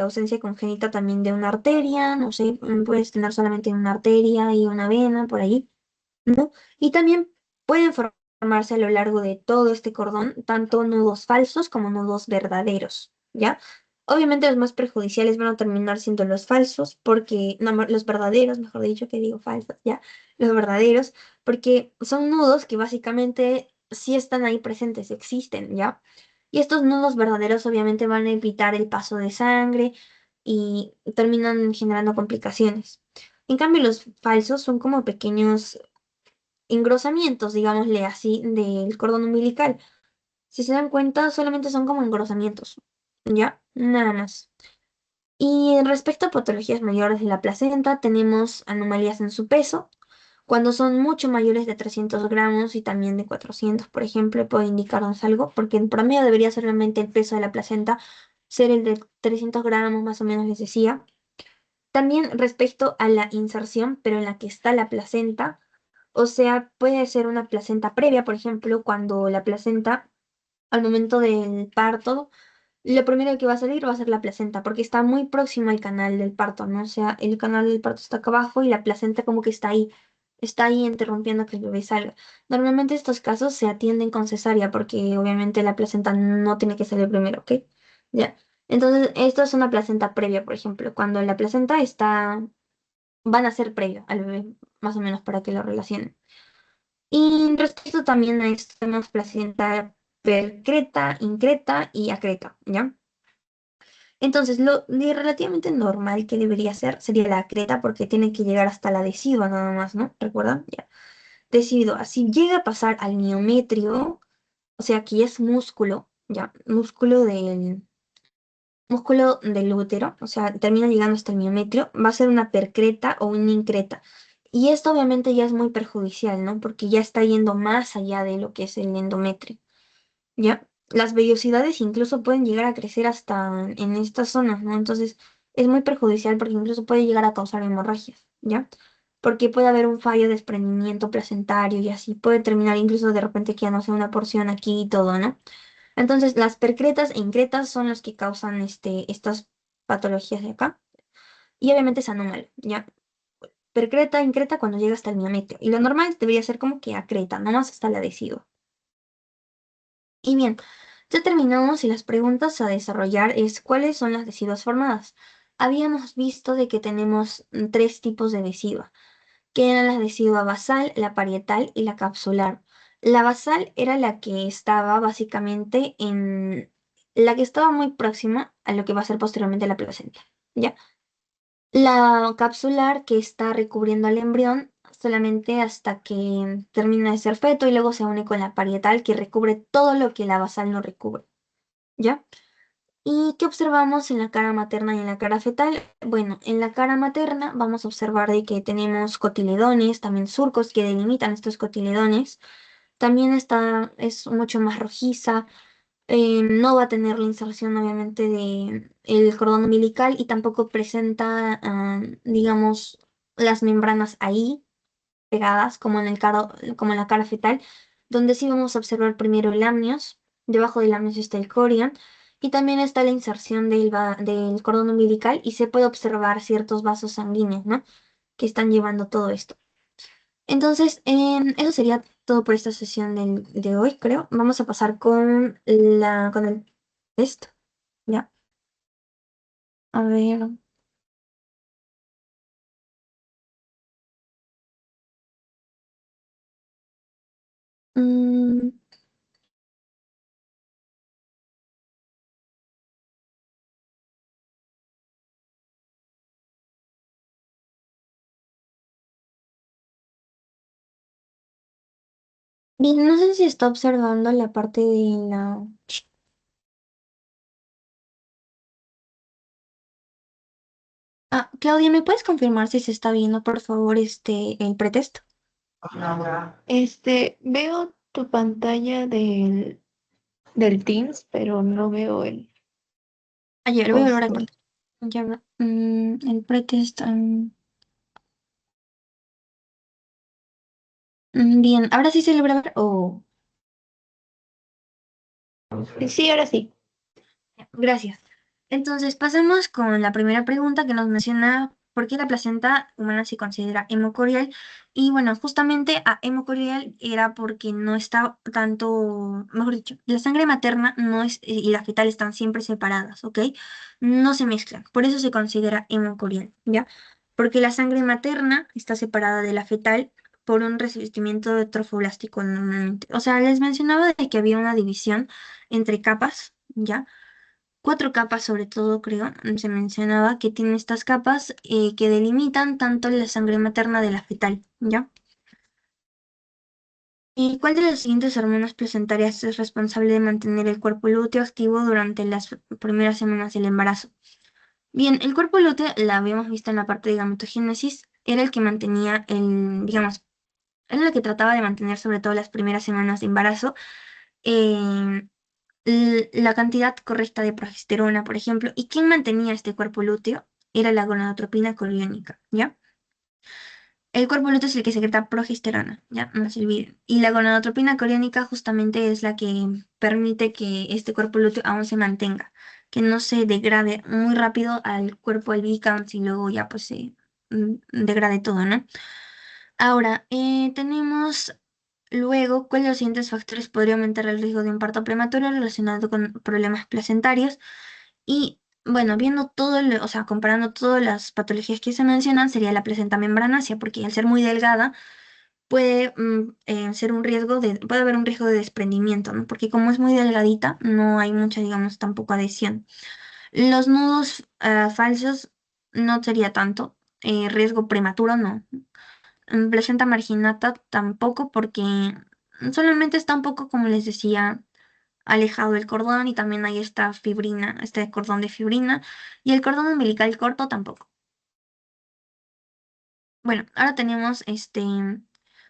ausencia congénita también de una arteria, no sé, puedes tener solamente una arteria y una vena por ahí, ¿no? Y también pueden formarse a lo largo de todo este cordón tanto nudos falsos como nudos verdaderos, ¿ya? Obviamente los más perjudiciales van a terminar siendo los falsos, porque, no, los verdaderos, mejor dicho, que digo falsos, ¿ya? Los verdaderos, porque son nudos que básicamente sí están ahí presentes, existen, ¿ya? Y estos nudos verdaderos obviamente van a evitar el paso de sangre y terminan generando complicaciones. En cambio, los falsos son como pequeños engrosamientos, digámosle así, del cordón umbilical. Si se dan cuenta, solamente son como engrosamientos, ¿ya? Nada más. Y respecto a patologías mayores de la placenta, tenemos anomalías en su peso. Cuando son mucho mayores de 300 gramos y también de 400, por ejemplo, puede indicarnos algo, porque en promedio debería ser realmente el peso de la placenta ser el de 300 gramos, más o menos les decía. También respecto a la inserción, pero en la que está la placenta, o sea, puede ser una placenta previa, por ejemplo, cuando la placenta, al momento del parto, lo primero que va a salir va a ser la placenta, porque está muy próximo al canal del parto, ¿no? O sea, el canal del parto está acá abajo y la placenta como que está ahí interrumpiendo que el bebé salga. Normalmente estos casos se atienden con cesárea, porque obviamente la placenta no tiene que salir primero, ¿ok? Ya. Entonces, esto es una placenta previa, por ejemplo, cuando la placenta van a ser previo al bebé, más o menos para que lo relacionen. Y respecto también a esto, tenemos placenta percreta, increta y acreta, ¿ya? Entonces, lo relativamente normal que debería ser sería la acreta porque tiene que llegar hasta la decidua nada más, ¿no? ¿Recuerdan? Ya. Decidua. Si llega a pasar al miometrio, o sea, que ya es músculo, ya, músculo músculo del útero, o sea, termina llegando hasta el miometrio, va a ser una percreta o una increta. Y esto obviamente ya es muy perjudicial, ¿no? Porque ya está yendo más allá de lo que es el endometrio, ¿ya? Las vellosidades incluso pueden llegar a crecer hasta en estas zonas, ¿no? Entonces es muy perjudicial porque incluso puede llegar a causar hemorragias, ¿ya? Porque puede haber un fallo de desprendimiento placentario y así puede terminar incluso de repente que ya no sea una porción aquí y todo, ¿no? Entonces, las percretas e incretas son los que causan estas patologías de acá. Y obviamente es anómalo, ¿ya? Percreta, increta cuando llega hasta el miometrio. Y lo normal debería ser como que acreta, nomás hasta la decidua. Y bien, ya terminamos y las preguntas a desarrollar es ¿cuáles son las deciduas formadas? Habíamos visto de que tenemos tres tipos de decidua, que eran la decidua basal, la parietal y la capsular. La basal era la que estaba básicamente en la que estaba muy próxima a lo que va a ser posteriormente la placenta, ¿ya? La capsular que está recubriendo al embrión solamente hasta que termina de ser feto y luego se une con la parietal que recubre todo lo que la basal no recubre, ¿ya? ¿Y qué observamos en la cara materna y en la cara fetal? Bueno, en la cara materna vamos a observar de que tenemos cotiledones, también surcos que delimitan estos cotiledones. También es mucho más rojiza, no va a tener la inserción obviamente de el cordón umbilical y tampoco presenta, digamos, las membranas ahí pegadas como en la cara fetal, donde sí vamos a observar primero el amnios, debajo del amnios está el corion, y también está la inserción del cordón umbilical y se puede observar ciertos vasos sanguíneos, ¿no? Que están llevando todo esto. Entonces, eso sería todo por esta sesión de hoy, creo. Vamos a pasar con el test, ¿ya? A ver. mm, Bien, no sé si está observando la parte de la... Claudia, ¿me puedes confirmar si se está viendo, por favor, el pretest? Veo tu pantalla del Teams, pero no veo el Ayer, voy a volver a póster. contar. Ya, el pretest. Bien, ahora sí se logra ver. Oh, Sí, ahora sí. gracias. Entonces, pasemos con la primera pregunta que nos menciona por qué la placenta humana se considera hemocorial. Y bueno, justamente a hemocorial era porque no está tanto, mejor dicho, la sangre materna no es, y la fetal están siempre separadas, ¿ok? No se mezclan, por eso se considera hemocorial, ¿ya? Porque la sangre materna está separada de la fetal por un revestimiento de trofoblástico normalmente. O sea, les mencionaba de que había una división entre capas, ¿ya? Cuatro capas sobre todo, creo, se mencionaba que tiene estas capas que delimitan tanto la sangre materna de la fetal, ¿ya? ¿Y cuál de las siguientes hormonas placentarias es responsable de mantener el cuerpo lúteo activo durante las primeras semanas del embarazo? Bien, el cuerpo lúteo, la habíamos visto en la parte de gametogénesis, era el que mantenía digamos, era el que trataba de mantener sobre todo las primeras semanas de embarazo, eh, la cantidad correcta de progesterona, por ejemplo, y quién mantenía este cuerpo lúteo era la gonadotropina coriónica, ¿ya? El cuerpo lúteo es el que secreta progesterona, ¿ya? No se olviden. Y la gonadotropina coriónica justamente es la que permite que este cuerpo lúteo aún se mantenga, que no se degrade muy rápido al cuerpo albicans y luego ya pues se degrade todo, ¿no? Ahora, tenemos luego cuáles de los siguientes factores podría aumentar el riesgo de un parto prematuro relacionado con problemas placentarios. Y bueno, viendo o sea, comparando todas las patologías que se mencionan, sería la placenta membranácea, porque al ser muy delgada puede ser un riesgo puede haber un riesgo de desprendimiento, ¿no? Porque como es muy delgadita, no hay mucha, digamos, tampoco adhesión. Los nudos falsos no sería tanto, riesgo prematuro no. Placenta marginata tampoco porque solamente está un poco, como les decía, alejado del cordón y también hay esta fibrina, este cordón de fibrina y el cordón umbilical corto tampoco. Bueno, ahora tenemos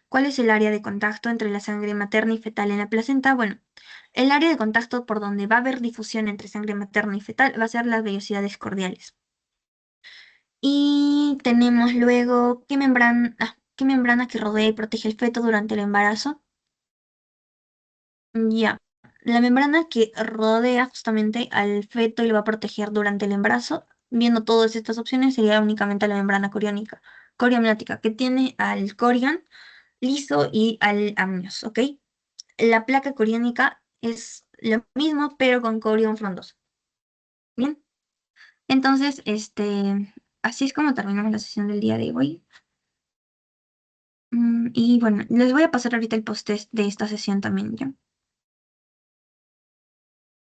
¿cuál es el área de contacto entre la sangre materna y fetal en la placenta? Bueno, el área de contacto por donde va a haber difusión entre sangre materna y fetal va a ser las vellosidades cordiales. Y tenemos luego, ¿qué membrana que rodea y protege el feto durante el embarazo? Ya, la membrana que rodea justamente al feto y lo va a proteger durante el embarazo, viendo todas estas opciones, sería únicamente la membrana coriónica, coriamniótica, que tiene al corian liso y al amnios, ¿ok? La placa coriónica es lo mismo, pero con corión frondoso. Bien, entonces, así es como terminamos la sesión del día de hoy. Y bueno, les voy a pasar ahorita el post-test de esta sesión también, ¿ya?